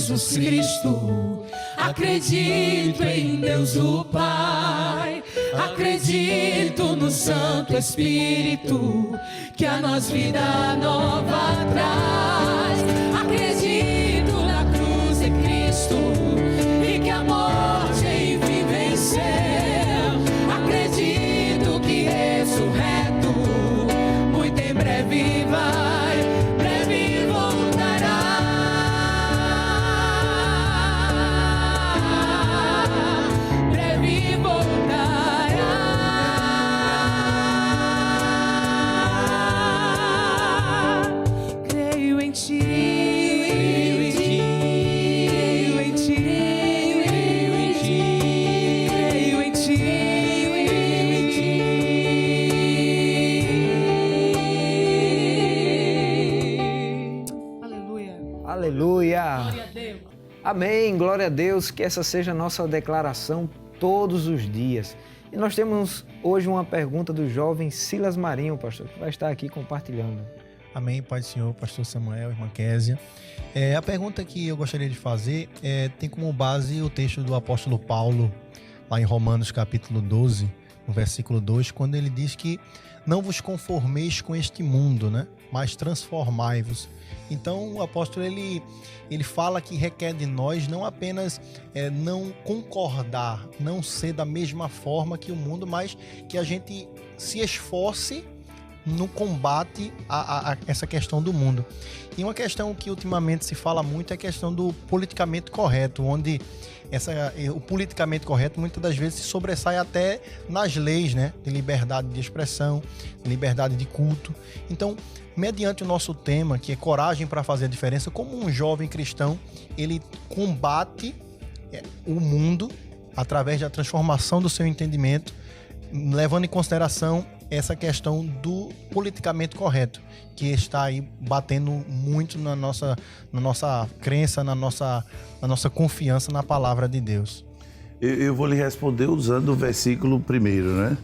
Jesus Cristo. Acredito em Deus o Pai, acredito no Santo Espírito, que a nós vida nova traz. Acredito na cruz de Cristo e que a morte enfim venceu. Acredito que ressurreto muito em breve vai, breve voltará. Breve voltará. Creio em ti, creio em ti, creio em ti, creio em ti, creio em ti, creio em ti. Aleluia. Aleluia! Glória a Deus. Amém, glória a Deus, que essa seja a nossa declaração todos os dias. E nós temos hoje uma pergunta do jovem Silas Marinho, pastor, que vai estar aqui compartilhando. Amém, Pai do Senhor, pastor Samuel, irmã Késia. A pergunta que eu gostaria de fazer tem como base o texto do apóstolo Paulo, lá em Romanos capítulo 12, no versículo 2, quando ele diz que não vos conformeis com este mundo, né? Mas transformai-vos. Então o apóstolo ele fala que requer de nós não apenas não concordar, não ser da mesma forma que o mundo, mas que a gente se esforce no combate a essa questão do mundo. E uma questão que ultimamente se fala muito é a questão do politicamente correto, onde o politicamente correto muitas das vezes se sobressai até nas leis, né? De liberdade de expressão, liberdade de culto. Então, mediante o nosso tema, que é coragem para fazer a diferença, como um jovem cristão, ele combate o mundo através da transformação do seu entendimento, levando em consideração essa questão do politicamente correto, que está aí batendo muito na nossa crença, na nossa confiança na palavra de Deus. Eu vou lhe responder usando o versículo primeiro, né?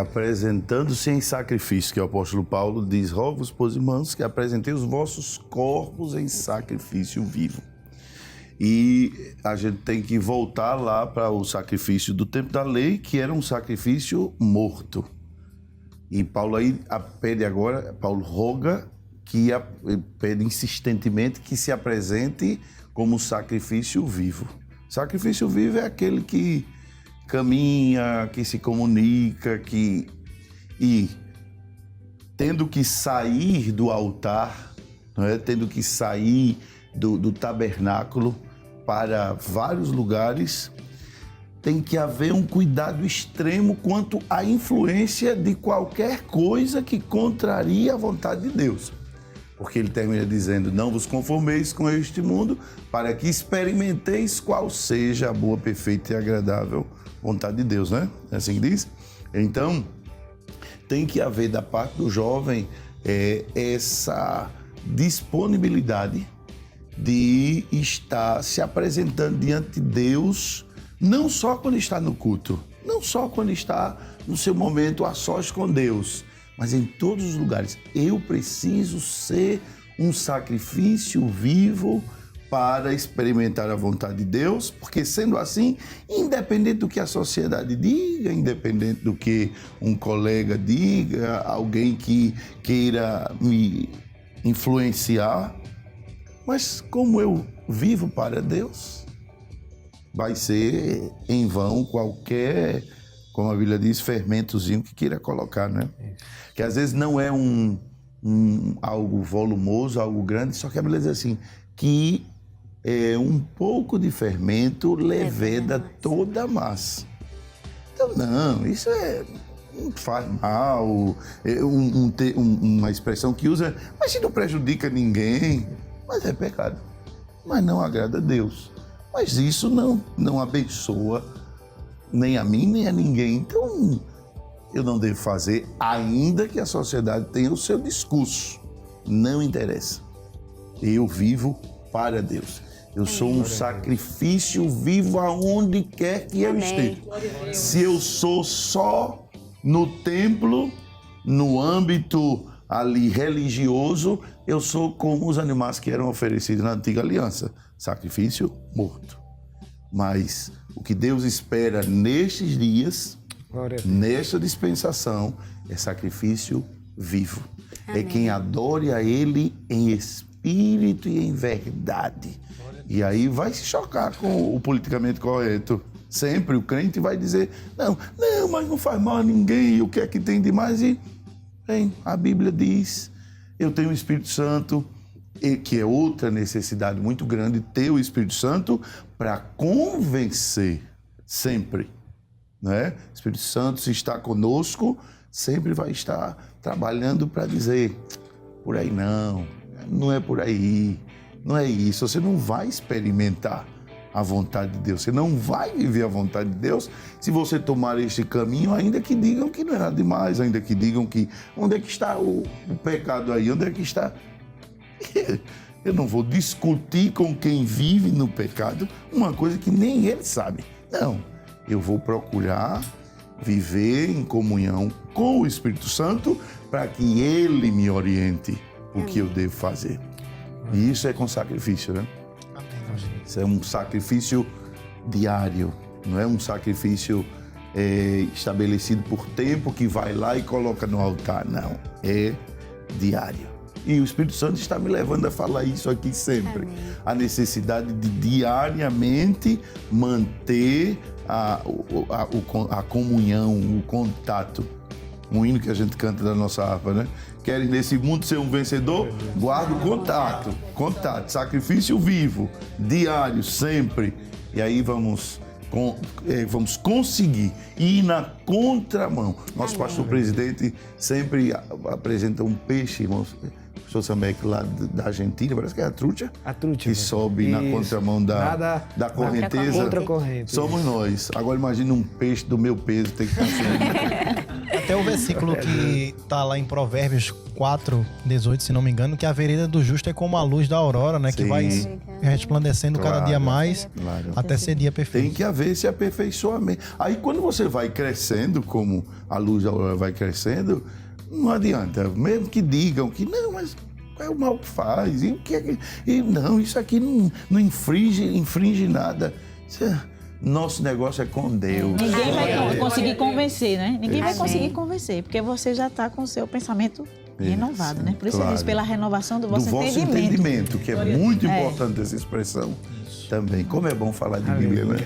Apresentando-se em sacrifício, que o apóstolo Paulo diz: rogo-vos, pois, irmãos, que apresentei os vossos corpos em sacrifício vivo. E a gente tem que voltar lá para o sacrifício do tempo da lei, que era um sacrifício morto. E Paulo aí pede agora, Paulo roga, pede insistentemente que se apresente como sacrifício vivo. Sacrifício vivo é aquele que caminha, que se comunica, e tendo que sair do altar, não é? Tendo que sair do tabernáculo para vários lugares, tem que haver um cuidado extremo quanto à influência de qualquer coisa que contraria a vontade de Deus. Porque ele termina dizendo: não vos conformeis com este mundo, para que experimenteis qual seja a boa, perfeita e agradável vontade de Deus, né? É assim que diz? Então, tem que haver da parte do jovem essa disponibilidade de estar se apresentando diante de Deus, não só quando está no culto, não só quando está no seu momento a sós com Deus, mas em todos os lugares. Eu preciso ser um sacrifício vivo para experimentar a vontade de Deus, porque sendo assim, independente do que a sociedade diga, independente do que um colega diga, alguém que queira me influenciar, mas como eu vivo para Deus, vai ser em vão qualquer, como a Bíblia diz, fermentozinho que queira colocar, né? Que às vezes não é algo volumoso, algo grande, só que a Bíblia diz assim, que um pouco de fermento leveda toda a massa. Então, não, isso não faz mal, uma expressão que usa, mas se não prejudica ninguém, mas é pecado, mas não agrada a Deus. Mas isso não abençoa nem a mim, nem a ninguém. Então, eu não devo fazer, ainda que a sociedade tenha o seu discurso. Não interessa. Eu vivo para Deus. Eu sou um sacrifício vivo aonde quer que eu esteja. Se eu sou só no templo, no âmbito ali religioso, eu sou como os animais que eram oferecidos na antiga aliança. sacrifício morto. Mas o que Deus espera nestes dias, nesta dispensação, é sacrifício vivo. Amém. É quem adore a Ele em espírito e em verdade. E aí vai se chocar com o politicamente correto. Sempre o crente vai dizer, não, mas não faz mal a ninguém, o que é que tem de mais? E, bem, a Bíblia diz, eu tenho o Espírito Santo, que é outra necessidade muito grande, ter o Espírito Santo para convencer sempre, né? O Espírito Santo, se está conosco, sempre vai estar trabalhando para dizer, por aí não é por aí, não é isso, você não vai experimentar a vontade de Deus, você não vai viver a vontade de Deus se você tomar este caminho, ainda que digam que não é nada demais, ainda que digam que onde é que está o pecado aí, onde é que está... Eu não vou discutir com quem vive no pecado uma coisa que nem ele sabe. Não, eu vou procurar viver em comunhão com o Espírito Santo para que ele me oriente o que eu devo fazer. E isso é com sacrifício, né? Isso é um sacrifício diário, não é um sacrifício estabelecido por tempo que vai lá e coloca no altar, não. É diário. E o Espírito Santo está me levando a falar isso aqui sempre. Amém. A necessidade de diariamente manter a comunhão, o contato. Um hino que a gente canta da nossa harpa, né? Querem nesse mundo ser um vencedor? Guarda o contato, sacrifício vivo, diário, sempre. E aí vamos conseguir ir na contramão. Nosso pastor presidente sempre apresenta um peixe, irmãos. O pastor Samek lá da Argentina, parece que é a trucha. Que sobe na contramão da correnteza. Outra corrente. Somos nós. Agora imagina um peixe do meu peso ter que consumir. Até o versículo que está lá em Provérbios 4:18, se não me engano, que a vereda do justo é como a luz da aurora, né? Sim. Que vai resplandecendo cada dia mais, até ser dia perfeito. Tem que haver esse aperfeiçoamento. Aí quando você vai crescendo, como a luz da aurora vai crescendo, não adianta, mesmo que digam que não, mas é o mal que faz, e o que é que... E não, isso aqui não infringe nada. Nosso negócio é com Deus. Ninguém vai conseguir convencer, né? Ninguém vai conseguir convencer, porque você já está com o seu pensamento renovado, né? Por isso diz, pela renovação do vosso entendimento, que é muito importante essa expressão. Também. Como é bom falar de Bíblia, né?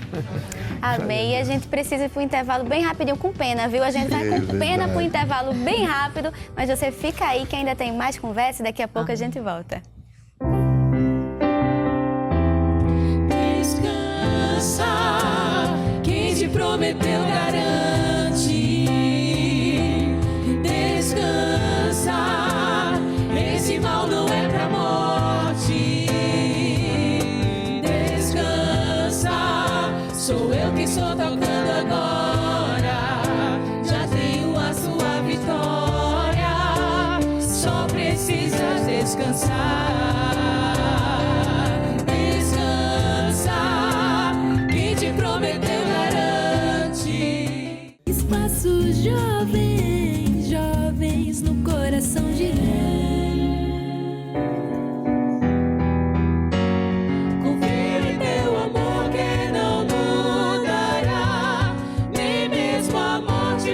Amém. E a gente precisa ir para o intervalo bem rapidinho, com pena, viu? A gente vai com pena para o intervalo bem rápido, mas você fica aí que ainda tem mais conversa e daqui a pouco a gente volta. Descansa, quem te prometeu garante. Descansa, esse mal não é pra morte. Sou eu que estou tocando agora, já tenho a sua vitória, só precisas descansar. Descansa, quem te prometeu garante. Espaço jovens, jovens no coração de Deus.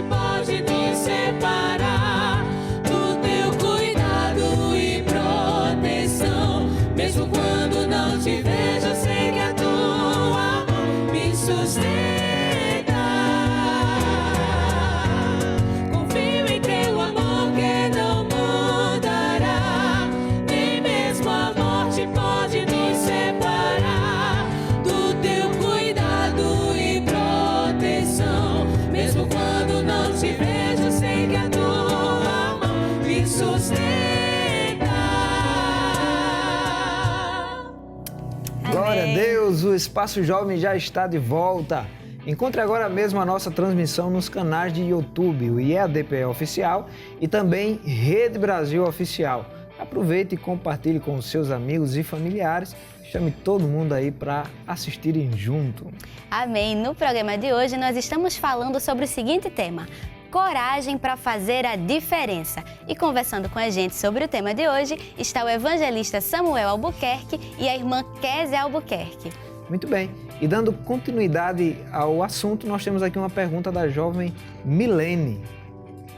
Pode nos separar do teu cuidado e proteção. Mesmo quando não te vejo, eu sei que a tua mão me sustenta. Confio em teu amor que não mudará. Nem mesmo a morte pode nos separar do teu cuidado e proteção. Mesmo quando não te vejo, sei que a tua mão me sustenta. Glória a Deus, o Espaço Jovem já está de volta. Encontre agora mesmo a nossa transmissão nos canais de YouTube, o IEADPE Oficial e também Rede Brasil Oficial. Aproveite e compartilhe com os seus amigos e familiares. Chame todo mundo aí para assistirem junto. Amém. No programa de hoje nós estamos falando sobre o seguinte tema: coragem para fazer a diferença. E conversando com a gente sobre o tema de hoje está o evangelista Samuel Albuquerque e a irmã Kézia Albuquerque. Muito bem. E dando continuidade ao assunto, nós temos aqui uma pergunta da jovem Milene.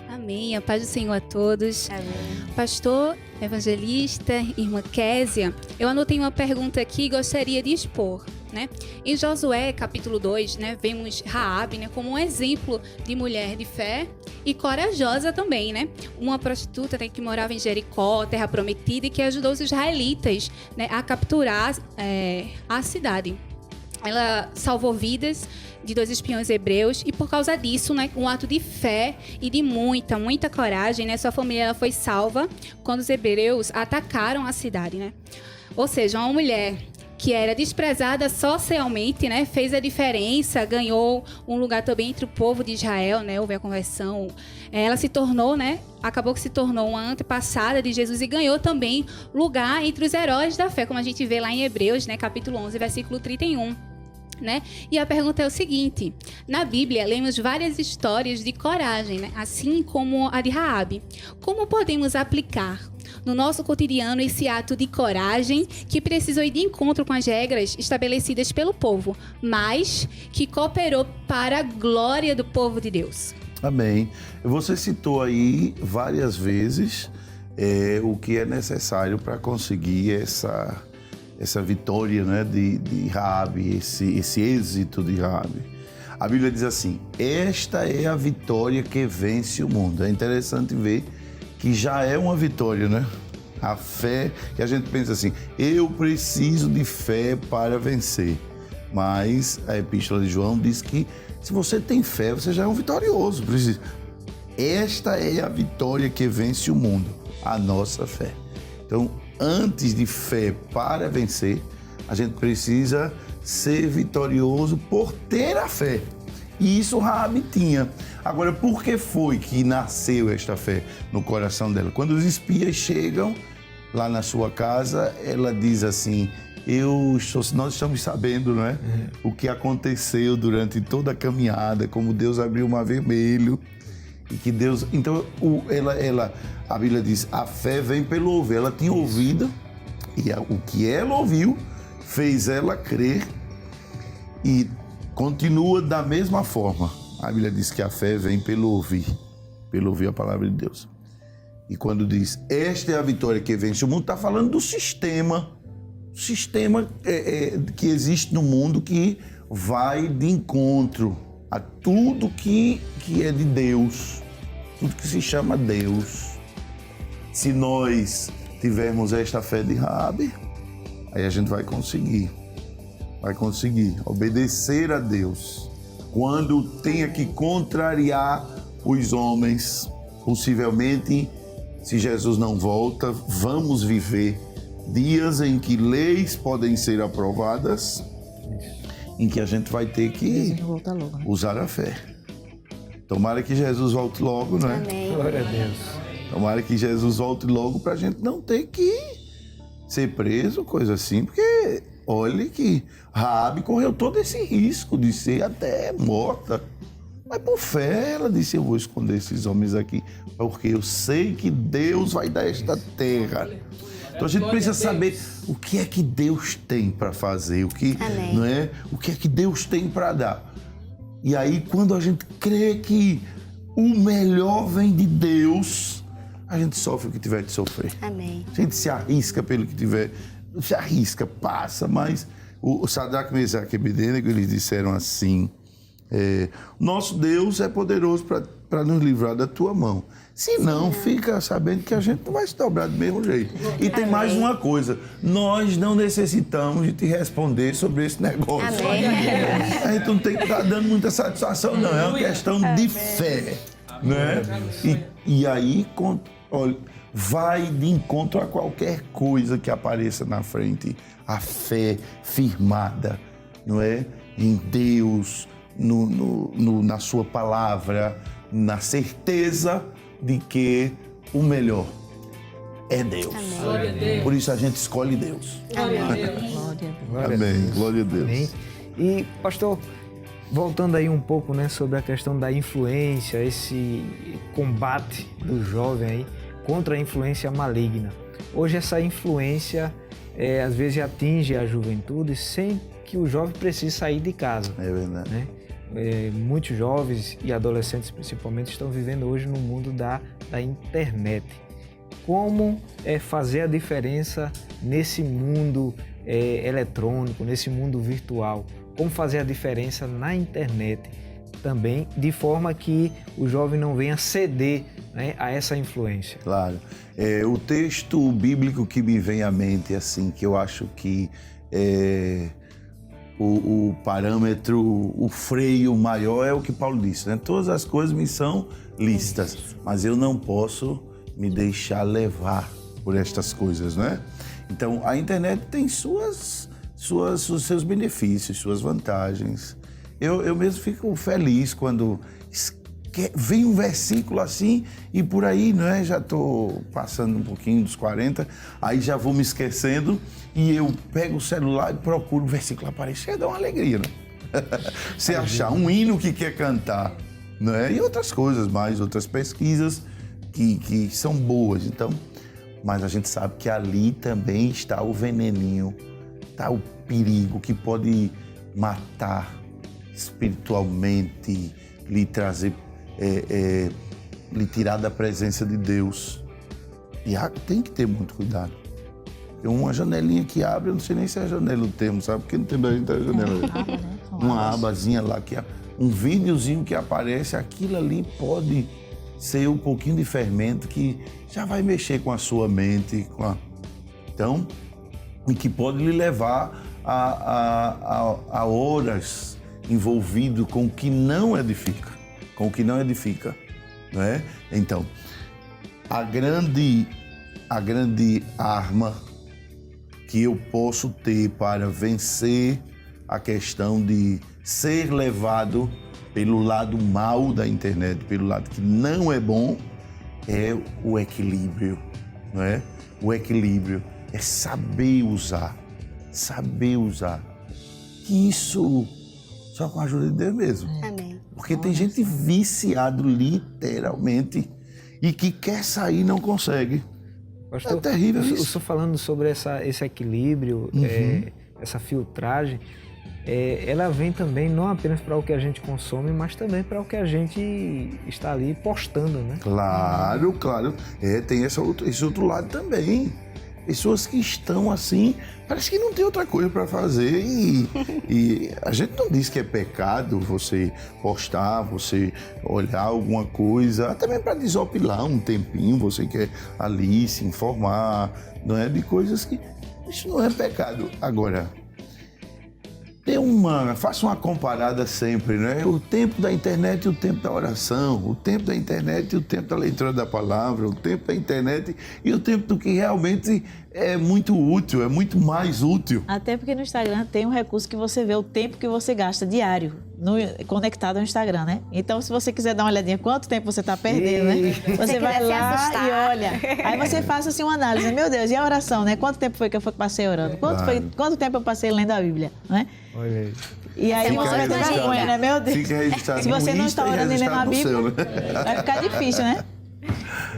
Amém. A paz do Senhor a todos. Amém. Pastor, evangelista, irmã Kézia, eu anotei uma pergunta aqui e gostaria de expor. Em Josué, capítulo 2, vemos Raabe como um exemplo de mulher de fé e corajosa também, Uma prostituta que morava em Jericó, terra prometida, e que ajudou os israelitas a capturar a cidade. Ela salvou vidas de 2 espiões hebreus e por causa disso, um ato de fé e de muita coragem, sua família ela foi salva quando os hebreus atacaram a cidade, Ou seja, uma mulher que era desprezada socialmente, fez a diferença, ganhou um lugar também entre o povo de Israel, houve a conversão. Ela se tornou, acabou que se tornou uma antepassada de Jesus e ganhou também lugar entre os heróis da fé, como a gente vê lá em Hebreus, capítulo 11, versículo 31. E a pergunta é o seguinte: na Bíblia lemos várias histórias de coragem, assim como a de Raabe. Como podemos aplicar no nosso cotidiano esse ato de coragem que precisou ir de encontro com as regras estabelecidas pelo povo, mas que cooperou para a glória do povo de Deus? Amém. Você citou aí várias vezes o que é necessário para conseguir essa vitória, de Raabe, esse êxito de Raabe. A Bíblia diz assim: esta é a vitória que vence o mundo. É interessante ver que já é uma vitória, A fé, que a gente pensa assim, eu preciso de fé para vencer. Mas a Epístola de João diz que se você tem fé, você já é um vitorioso. Esta é a vitória que vence o mundo, a nossa fé. Então, antes de fé para vencer, a gente precisa ser vitorioso por ter a fé. E isso Raabe tinha. Agora, por que foi que nasceu esta fé no coração dela? Quando os espias chegam lá na sua casa, ela diz assim: nós estamos sabendo, o que aconteceu durante toda a caminhada, como Deus abriu o mar vermelho e que Deus. Então, a Bíblia diz: a fé vem pelo ouvir. Ela tinha ouvido e o que ela ouviu fez ela crer e continua da mesma forma. A Bíblia diz que a fé vem pelo ouvir a palavra de Deus. E quando diz, esta é a vitória que vence o mundo, está falando do sistema que existe no mundo, que vai de encontro a tudo que é de Deus, tudo que se chama Deus. Se nós tivermos esta fé de Raabe, aí a gente vai conseguir obedecer a Deus. Quando tenha que contrariar os homens, possivelmente, se Jesus não volta, vamos viver dias em que leis podem ser aprovadas, em que a gente vai ter que usar a fé. Tomara que Jesus volte logo, Amém. Glória a Deus. Tomara que Jesus volte logo para a gente não ter que ser preso, coisa assim, porque olha que Raabe correu todo esse risco de ser até morta. Mas por fé ela disse, eu vou esconder esses homens aqui, porque eu sei que Deus vai dar esta terra. Então a gente precisa saber o que é que Deus tem para fazer, o que é que Deus tem para dar. E aí quando a gente crê que o melhor vem de Deus, a gente sofre o que tiver de sofrer. Amém. A gente se arrisca pelo que tiver, se arrisca, passa, mas o Sadraque, Mesaque e Abednego, eles disseram assim, nosso Deus é poderoso para nos livrar da tua mão. Se não, fica sabendo que a gente não vai se dobrar do mesmo jeito. E tem mais uma coisa, nós não necessitamos de te responder sobre esse negócio. Amém. A gente não tem que estar dando muita satisfação, não. É uma questão de fé. Né? E aí, olha, vai de encontro a qualquer coisa que apareça na frente. A fé firmada, não é? Em Deus, na sua palavra, na certeza de que o melhor é Deus. Amém. Por isso a gente escolhe Deus. Amém. Amém. Glória a Deus. Amém. E, pastor, Voltando aí um pouco, né, sobre a questão da influência, esse combate do jovem aí contra a influência maligna. Hoje essa influência às vezes atinge a juventude sem que o jovem precise sair de casa. É verdade. Né? Muitos jovens e adolescentes principalmente estão vivendo hoje no mundo da internet. Como fazer a diferença nesse mundo eletrônico, nesse mundo virtual? Como fazer a diferença na internet também, de forma que o jovem não venha ceder, né, a essa influência? Claro. O texto bíblico que me vem à mente, assim, que eu acho que o parâmetro, o freio maior é o que Paulo disse, né? Todas as coisas me são lícitas, mas eu não posso me deixar levar por estas coisas, né? Então, a internet tem os seus benefícios, suas vantagens. Eu mesmo fico feliz quando vem um versículo assim e por aí, né? Já estou passando um pouquinho dos 40, aí já vou me esquecendo e eu pego o celular e procuro o versículo aparecer, dá uma alegria, né? Você achar um hino que quer cantar, né? E outras coisas mais, outras pesquisas que são boas, então, mas a gente sabe que ali também está o veneninho, está o perigo que pode matar espiritualmente, lhe trazer, lhe tirar da presença de Deus. E tem que ter muito cuidado. Tem uma janelinha que abre, eu não sei nem se é janela o termo, sabe? Porque não tem da gente a janela. Uma abazinha lá, um videozinho que aparece, aquilo ali pode ser um pouquinho de fermento que já vai mexer com a sua mente, então, e que pode lhe levar a horas envolvido com o que não edifica, não é? Então, a grande arma que eu posso ter para vencer a questão de ser levado pelo lado mal da internet, pelo lado que não é bom, é o equilíbrio, não é? O equilíbrio é saber usar. Que isso só com a ajuda de Deus mesmo. Amém. Porque tem gente viciado literalmente e que quer sair e não consegue. Pastor, é terrível isso. Eu estou falando sobre esse equilíbrio, essa filtragem. Ela vem também não apenas para o que a gente consome, mas também para o que a gente está ali postando, né? Claro. Tem esse outro lado também. Pessoas que estão assim, parece que não tem outra coisa para fazer e a gente não diz que é pecado você postar, você olhar alguma coisa, até mesmo para desopilar um tempinho, você quer ali se informar, não é? De coisas que isso não é pecado. Agora, faça uma comparada sempre, né? O tempo da internet e o tempo da oração, o tempo da internet e o tempo da leitura da palavra, o tempo da internet e o tempo do que realmente é muito útil, é muito mais útil. Até porque no Instagram tem um recurso que você vê o tempo que você gasta diário conectado ao Instagram, né? Então, se você quiser dar uma olhadinha quanto tempo você está perdendo, né? Você vai lá e olha. Aí você faz assim uma análise, meu Deus, e a oração, né? Quanto tempo foi que eu passei orando? Quanto tempo eu passei lendo a Bíblia, né? Olha aí. E aí você vai ter vergonha, né? Meu Deus. Se você não está orando e lendo a Bíblia, vai ficar difícil, né?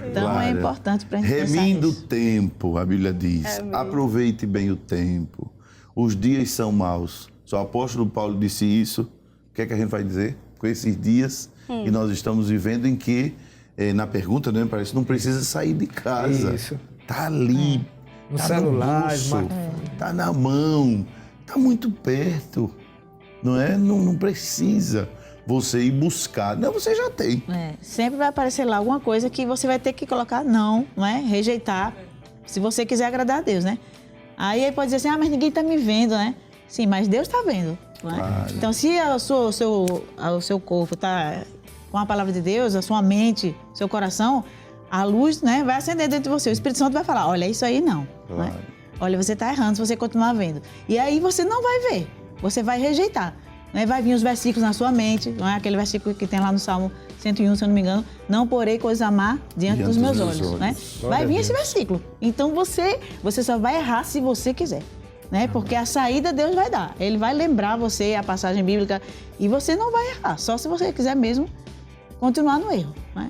Então é importante para a gente pensar Remindo o nisso. tempo, a Bíblia diz. Aproveite bem o tempo. Os dias são maus. Só o apóstolo Paulo disse isso. O que é que a gente vai dizer com esses dias que nós estamos vivendo em que, na pergunta, né, parece que não precisa sair de casa. Isso. Tá ali, No tá celular, no bolso, smartphone. tá na mão, tá muito perto, não é? Não precisa você ir buscar. Não, você já tem. Sempre vai aparecer lá alguma coisa que você vai ter que colocar não é? Rejeitar, se você quiser agradar a Deus, né? Aí ele pode dizer assim, mas ninguém tá me vendo, né? Sim, mas Deus tá vendo. Não é? Claro. Então, se o seu corpo tá com a palavra de Deus, a sua mente, seu coração, a luz, né, vai acender dentro de você. O Espírito Santo vai falar, olha, isso aí não. Claro. Né? Olha, você tá errando se você continuar vendo. E aí você não vai ver, você vai rejeitar. Né? Vai vir os versículos na sua mente, não é? Aquele versículo que tem lá no Salmo 101, se eu não me engano, não porei coisa má diante dos meus olhos. Né? Vai vir esse versículo. Então você só vai errar se você quiser. né? Porque a saída Deus vai dar. Ele vai lembrar você a passagem bíblica e você não vai errar, só se você quiser mesmo continuar no erro, né?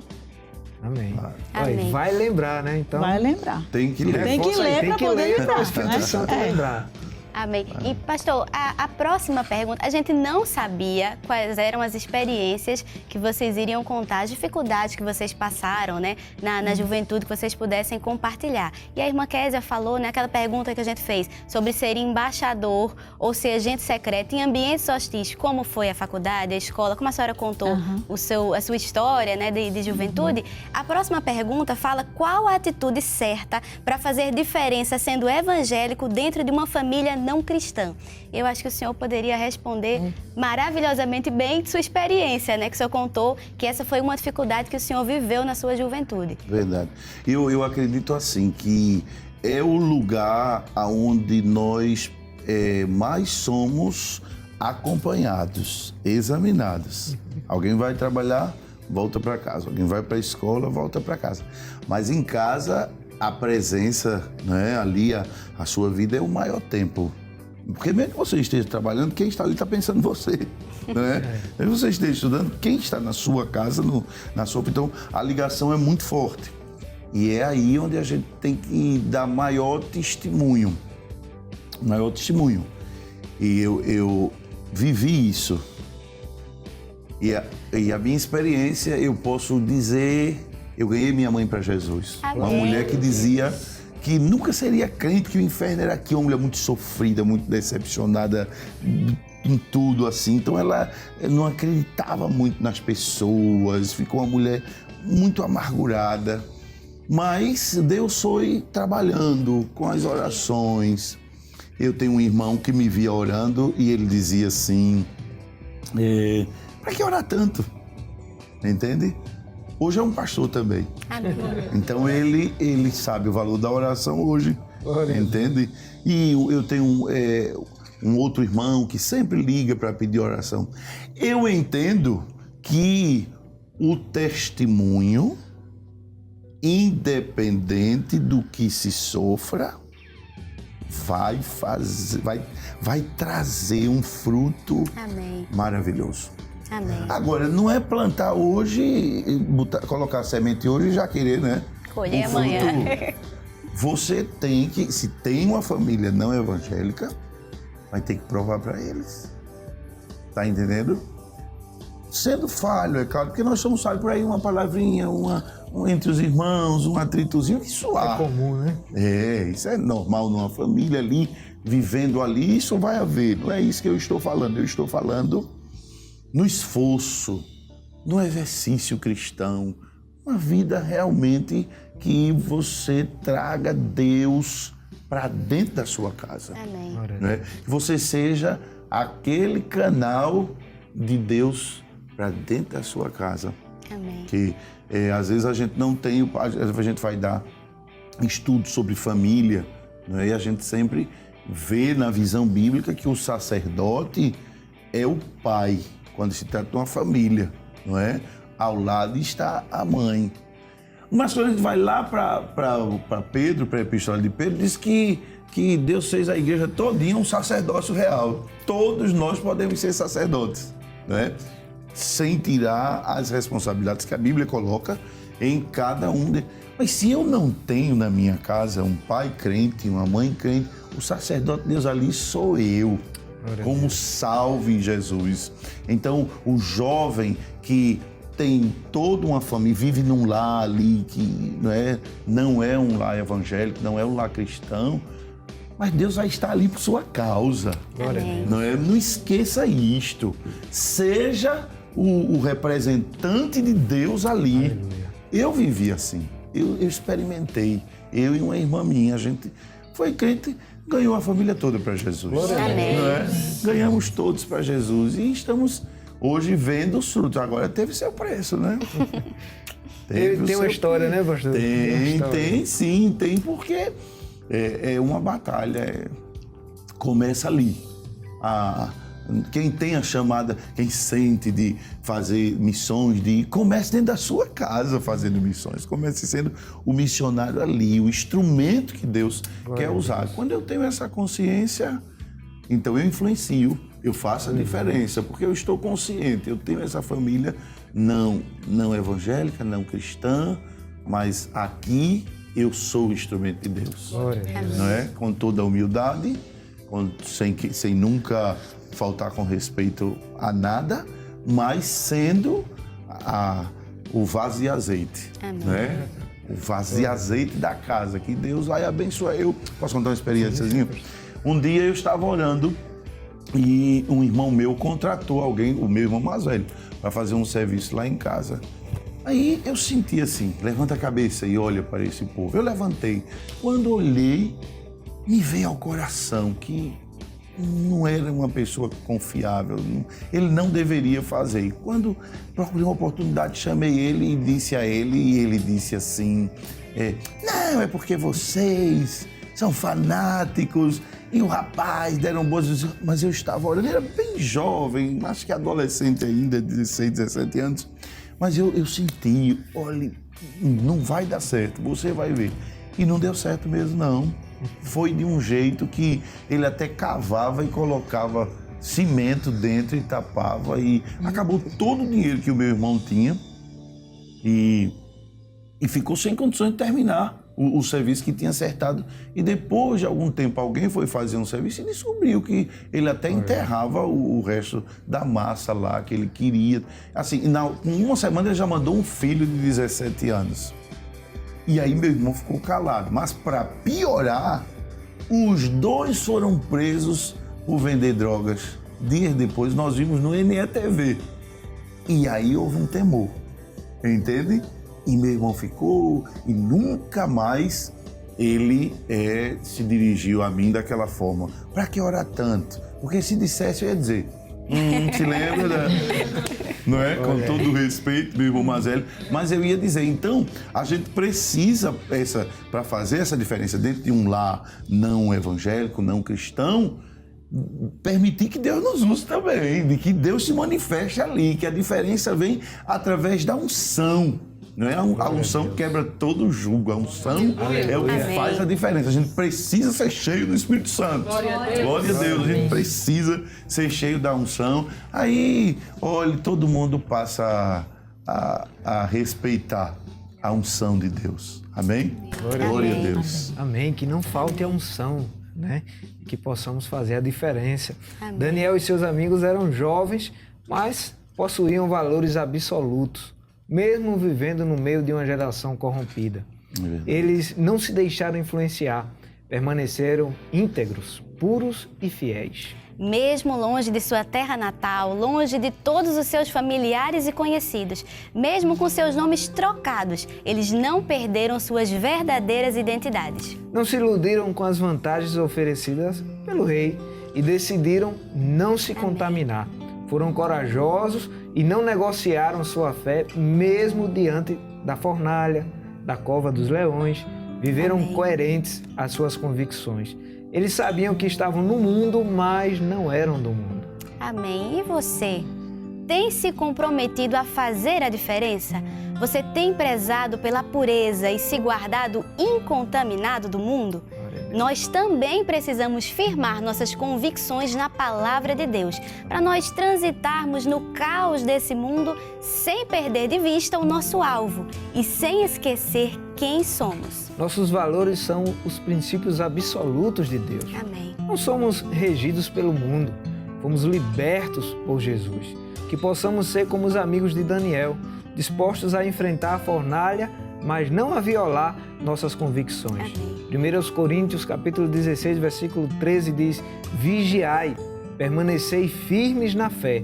Amém. Amém. Vai lembrar, né? Então, Vai lembrar. Tem que ler. Tem que ler para poder lembrar. O Espírito Santo lembrar. Amém. E, pastor, a próxima pergunta, a gente não sabia quais eram as experiências que vocês iriam contar, as dificuldades que vocês passaram, né, na juventude, que vocês pudessem compartilhar. E a irmã Kézia falou, né, aquela pergunta que a gente fez sobre ser embaixador ou ser agente secreto em ambientes hostis. Como foi a faculdade, a escola, como a senhora contou a sua história, né, de juventude. A próxima pergunta fala qual a atitude certa para fazer diferença sendo evangélico dentro de uma família não cristã. Eu acho que o senhor poderia responder maravilhosamente bem de sua experiência, né? Que o senhor contou que essa foi uma dificuldade que o senhor viveu na sua juventude. Verdade. Eu acredito assim, que é o lugar onde nós mais somos acompanhados, examinados. Alguém vai trabalhar, volta para casa. Alguém vai para a escola, volta para casa. Mas em casa, a presença, né, ali, a sua vida é o maior tempo. Porque mesmo que você esteja trabalhando, quem está ali está pensando em você. Né? Mesmo que você esteja estudando, quem está na sua casa, na sua... Então, a ligação é muito forte. E é aí onde a gente tem que dar maior testemunho. Maior testemunho. E eu vivi isso. E a minha experiência, eu posso dizer... Eu ganhei minha mãe para Jesus. Amém. Uma mulher que dizia que nunca seria crente, que o inferno era aqui. Uma mulher muito sofrida, muito decepcionada em tudo, assim. Então ela não acreditava muito nas pessoas, ficou uma mulher muito amargurada. Mas Deus foi trabalhando com as orações. Eu tenho um irmão que me via orando e ele dizia assim, para que orar tanto? Entende? Hoje é um pastor também. Amém. Então ele sabe o valor da oração hoje, entende? E eu tenho um outro irmão que sempre liga para pedir oração. Eu entendo que o testemunho, independente do que se sofra, vai trazer um fruto maravilhoso. Amém. Agora, não é plantar hoje, colocar semente hoje e já querer, né? Colher amanhã. Você tem que, se tem uma família não evangélica, vai ter que provar para eles. Tá entendendo? Sendo falho, é claro, porque nós somos falhos por aí, uma palavrinha, entre os irmãos, um atritozinho, isso há. É comum, né? Isso é normal numa família ali, vivendo ali, isso vai haver. Não é isso que eu estou falando, eu estou falando no esforço, no exercício cristão, uma vida realmente que você traga Deus para dentro da sua casa. Amém. Né? Que você seja aquele canal de Deus para dentro da sua casa. Amém. Que às vezes a gente não tem, a gente vai dar estudo sobre família, né? E a gente sempre vê na visão bíblica que o sacerdote é o pai, quando se trata de uma família, não é? Ao lado está a mãe. Mas quando a gente vai lá para Pedro, para a epístola de Pedro, diz que Deus fez a igreja todinha um sacerdócio real. Todos nós podemos ser sacerdotes, não é? Sem tirar as responsabilidades que a Bíblia coloca em cada um deles. Mas se eu não tenho na minha casa um pai crente, uma mãe crente, o sacerdote de Deus ali sou eu. Como salvo em Jesus. Então, o jovem que tem toda uma família, vive num lar ali que não é um lar evangélico, não é um lar cristão, mas Deus vai estar ali por sua causa. Não esqueça isto. Seja o representante de Deus ali. Aleluia. Eu vivi assim. Eu experimentei. Eu e uma irmã minha, a gente foi crente, ganhou a família toda para Jesus. Amém. Ganhamos todos para Jesus e estamos hoje vendo os frutos. Agora teve seu preço, né? Tem uma história, né, pastor? Tem sim, porque é uma batalha. Começa ali. Quem tem a chamada, quem sente de fazer missões, comece dentro da sua casa fazendo missões. Comece sendo o missionário ali, o instrumento que Deus quer usar. Quando eu tenho essa consciência, então eu influencio, eu faço a diferença, porque eu estou consciente, eu tenho essa família não evangélica, não cristã, mas aqui eu sou o instrumento de Deus. Não é? Com toda a humildade, sem nunca faltar com respeito a nada, mas sendo o vaso de azeite. Né? O vaso de azeite da casa, que Deus vai abençoar. Eu posso contar uma experiênciazinha? Um dia eu estava orando e um irmão meu contratou alguém, o meu irmão mais velho, para fazer um serviço lá em casa. Aí eu senti assim, levanta a cabeça e olha para esse povo. Eu levantei. Quando olhei, me veio ao coração que não era uma pessoa confiável, ele não deveria fazer. E quando procurei uma oportunidade, chamei ele e disse a ele, e ele disse assim, não, é porque vocês são fanáticos, e o rapaz deram boas... Mas eu estava olhando, ele era bem jovem, acho que adolescente ainda, 16, 17 anos, mas eu senti, olha, não vai dar certo, você vai ver. E não deu certo mesmo, não. Foi de um jeito que ele até cavava e colocava cimento dentro e tapava e acabou todo o dinheiro que o meu irmão tinha e ficou sem condições de terminar o serviço que tinha acertado. E depois de algum tempo alguém foi fazer um serviço e descobriu que ele até enterrava o resto da massa lá que ele queria. Assim, com uma semana ele já mandou um filho de 17 anos. E aí meu irmão ficou calado. Mas para piorar, os dois foram presos por vender drogas. Dias depois nós vimos no NETV. E aí houve um temor, entende? E meu irmão ficou e nunca mais ele se dirigiu a mim daquela forma. Para que orar tanto? Porque se dissesse eu ia dizer, se lembra, não é? Com todo o respeito, meu irmão mais velho. Mas eu ia dizer, então, a gente precisa, para fazer essa diferença dentro de um lar não evangélico, não cristão, permitir que Deus nos use também, de que Deus se manifeste ali, que a diferença vem através da unção. Não é? A unção quebra todo o jugo, a unção é o que faz a diferença. A gente precisa ser cheio do Espírito Santo. Glória a Deus, a gente precisa ser cheio da unção. Aí, olha, todo mundo passa a respeitar a unção de Deus. Amém? Glória a Deus. Amém, que não falte a unção, né? Que possamos fazer a diferença. Amém. Daniel e seus amigos eram jovens, mas possuíam valores absolutos, mesmo vivendo no meio de uma geração corrompida. Eles não se deixaram influenciar, permaneceram íntegros, puros e fiéis. Mesmo longe de sua terra natal, longe de todos os seus familiares e conhecidos, mesmo com seus nomes trocados, eles não perderam suas verdadeiras identidades. Não se iludiram com as vantagens oferecidas pelo rei e decidiram não se contaminar. Foram corajosos e não negociaram sua fé, mesmo diante da fornalha, da cova dos leões. Viveram coerentes às suas convicções. Eles sabiam que estavam no mundo, mas não eram do mundo. Amém. E você? Tem se comprometido a fazer a diferença? Você tem prezado pela pureza e se guardado incontaminado do mundo? Nós também precisamos firmar nossas convicções na palavra de Deus, para nós transitarmos no caos desse mundo sem perder de vista o nosso alvo e sem esquecer quem somos. Nossos valores são os princípios absolutos de Deus. Amém. Não somos regidos pelo mundo, fomos libertos por Jesus. Que possamos ser como os amigos de Daniel, dispostos a enfrentar a fornalha, mas não a violar nossas convicções. Amém. 1 Coríntios, capítulo 16, versículo 13 diz: vigiai, permanecei firmes na fé,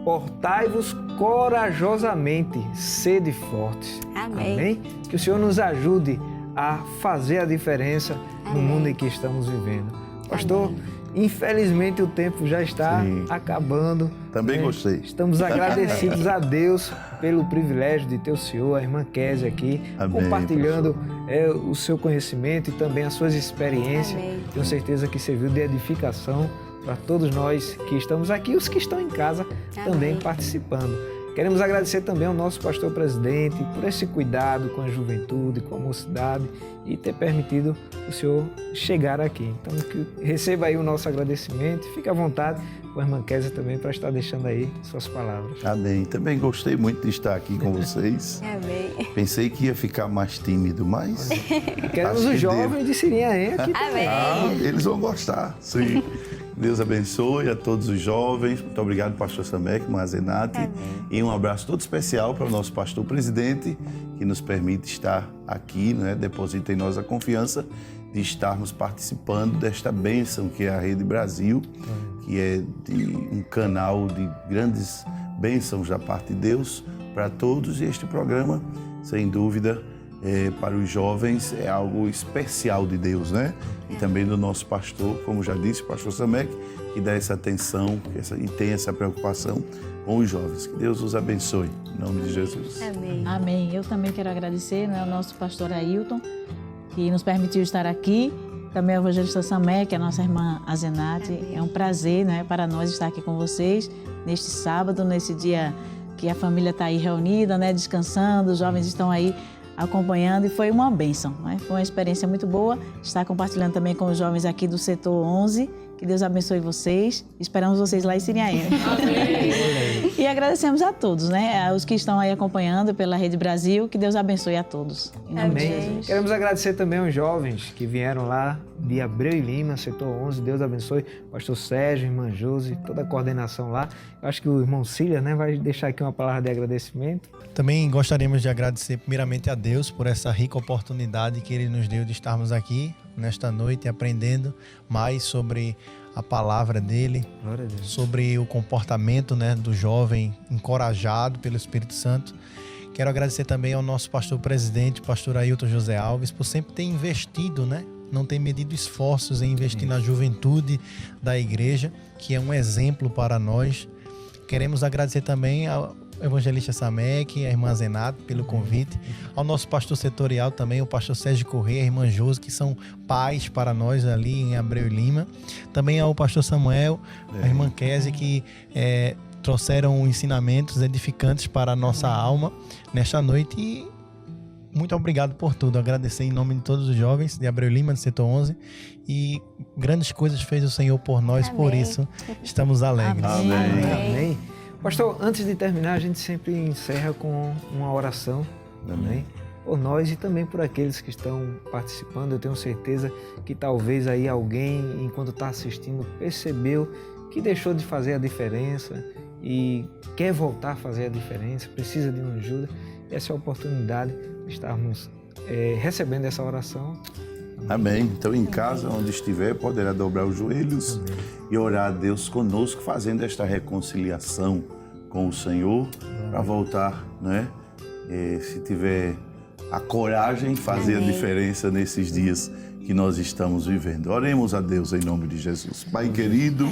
portai-vos corajosamente, sede fortes. Amém. Amém? Que o Senhor nos ajude a fazer a diferença no mundo em que estamos vivendo. Pastor, Amém. Infelizmente o tempo já está acabando. Também gostei. Estamos agradecidos a Deus pelo privilégio de ter o senhor, a irmã Kézia aqui, compartilhando o seu conhecimento e também as suas experiências. Tenho certeza que serviu de edificação para todos nós que estamos aqui e os que estão em casa também participando. Queremos agradecer também ao nosso pastor presidente por esse cuidado com a juventude, com a mocidade e ter permitido o senhor chegar aqui. Então, receba aí o nosso agradecimento, fique à vontade com a irmã Kézia também para estar deixando aí suas palavras. Amém. Também gostei muito de estar aqui com vocês. Amém. Pensei que ia ficar mais tímido, mas... Queremos os jovens de Sirinhaém aqui também. Amém. Eles vão gostar, sim. Deus abençoe a todos os jovens. Muito obrigado, pastor Samek, Mazenati. E um abraço todo especial para o nosso pastor presidente, que nos permite estar aqui, né? Deposita em nós a confiança de estarmos participando desta bênção que é a Rede Brasil, que é um canal de grandes bênçãos da parte de Deus para todos. E este programa, sem dúvida, para os jovens é algo especial de Deus, né? E também do nosso pastor, como já disse, o pastor Samek, que dá essa atenção e tem essa preocupação com os jovens. Que Deus os abençoe, em nome de Jesus. Amém. Amém. Eu também quero agradecer, né, ao nosso pastor Ailton, que nos permitiu estar aqui. Também ao evangelista Samek, a nossa irmã Azenati. É um prazer, né, para nós estar aqui com vocês neste sábado, nesse dia que a família está aí reunida, né, descansando, os jovens estão aí acompanhando e foi uma bênção, né? Foi uma experiência muito boa estar compartilhando também com os jovens aqui do setor 11. Que Deus abençoe vocês. Esperamos vocês lá em Sirinhaém. Amém. E agradecemos a todos, né? Os que estão aí acompanhando pela Rede Brasil. Que Deus abençoe a todos. Em nome de Jesus. Queremos agradecer também aos jovens que vieram lá de Abreu e Lima, setor 11. Deus abençoe. Pastor Sérgio, irmã Josi, toda a coordenação lá. Eu acho que o irmão Cília, né, vai deixar aqui uma palavra de agradecimento. Também gostaríamos de agradecer primeiramente a Deus por essa rica oportunidade que Ele nos deu de estarmos aqui nesta noite aprendendo mais sobre a palavra dele, sobre o comportamento, né, do jovem encorajado pelo Espírito Santo. Quero agradecer também ao nosso pastor presidente, pastor Ailton José Alves, por sempre ter investido, né, não ter medido esforços em investir na juventude da igreja, que é um exemplo para nós. Queremos agradecer também ao evangelista Samek, a irmã Zenato, pelo convite, ao nosso pastor setorial também, o pastor Sérgio Corrêa, a irmã Josi, que são pais para nós ali em Abreu e Lima. Também ao pastor Samuel, a irmã Kézia, que trouxeram ensinamentos edificantes para a nossa alma nesta noite. E muito obrigado por tudo. Agradecer em nome de todos os jovens de Abreu e Lima, do setor 11. E grandes coisas fez o Senhor por nós, Amém. Por isso estamos alegres. Amém. Amém. Pastor, antes de terminar, a gente sempre encerra com uma oração também, por nós e também por aqueles que estão participando. Eu tenho certeza que talvez aí alguém, enquanto está assistindo, percebeu que deixou de fazer a diferença e quer voltar a fazer a diferença, precisa de uma ajuda. Essa é a oportunidade de estarmos recebendo essa oração. Amém. Então, em casa, onde estiver, poderá dobrar os joelhos e orar a Deus conosco, fazendo esta reconciliação com o Senhor, para voltar, né? Se tiver a coragem, fazer a diferença nesses dias que nós estamos vivendo. Oremos a Deus em nome de Jesus. Pai querido,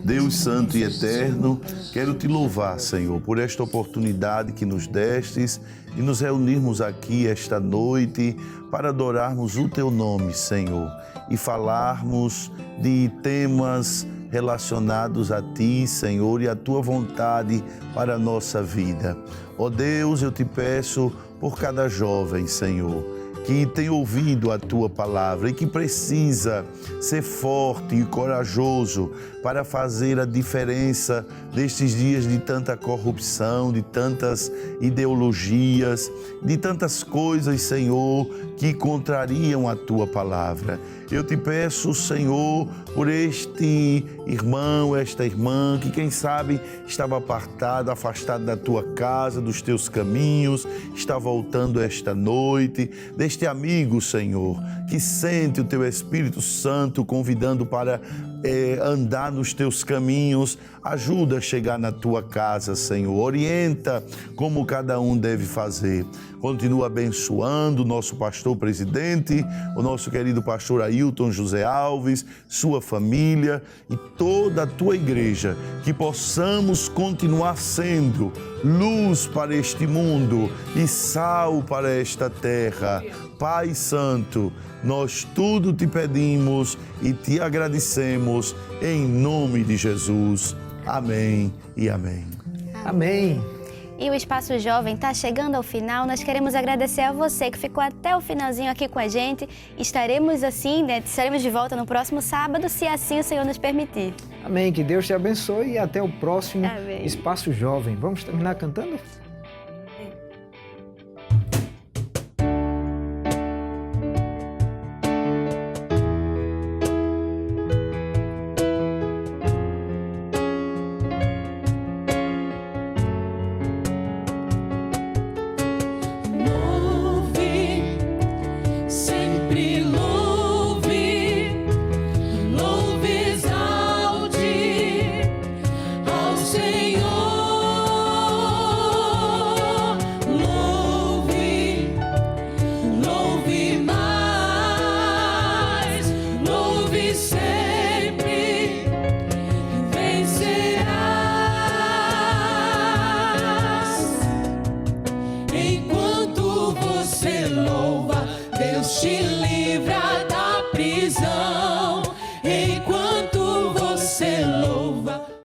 Deus santo e eterno, quero te louvar, Senhor, por esta oportunidade que nos destes de nos reunirmos aqui esta noite para adorarmos o teu nome, Senhor, e falarmos de temas relacionados a ti, Senhor, e a tua vontade para a nossa vida. Ó Deus, eu te peço por cada jovem, Senhor, que tem ouvido a tua palavra e que precisa ser forte e corajoso para fazer a diferença nestes dias de tanta corrupção, de tantas ideologias, de tantas coisas, Senhor, que contrariam a tua palavra. Eu te peço, Senhor, por este irmão, esta irmã, que quem sabe estava apartado, afastado da tua casa, dos teus caminhos, está voltando esta noite, deste amigo, Senhor, que sente o teu Espírito Santo convidando para andar nos teus caminhos. Ajuda a chegar na tua casa, Senhor. Orienta como cada um deve fazer. Continua abençoando o nosso pastor presidente, o nosso querido pastor Ailton José Alves, sua família e toda a tua igreja. Que possamos continuar sendo luz para este mundo e sal para esta terra. Pai Santo, nós tudo te pedimos e te agradecemos em nome de Jesus. Amém e amém. Amém. E o Espaço Jovem está chegando ao final. Nós queremos agradecer a você que ficou até o finalzinho aqui com a gente. Estaremos estaremos de volta no próximo sábado, se assim o Senhor nos permitir. Amém. Que Deus te abençoe e até o próximo Amém. Espaço Jovem. Vamos terminar cantando?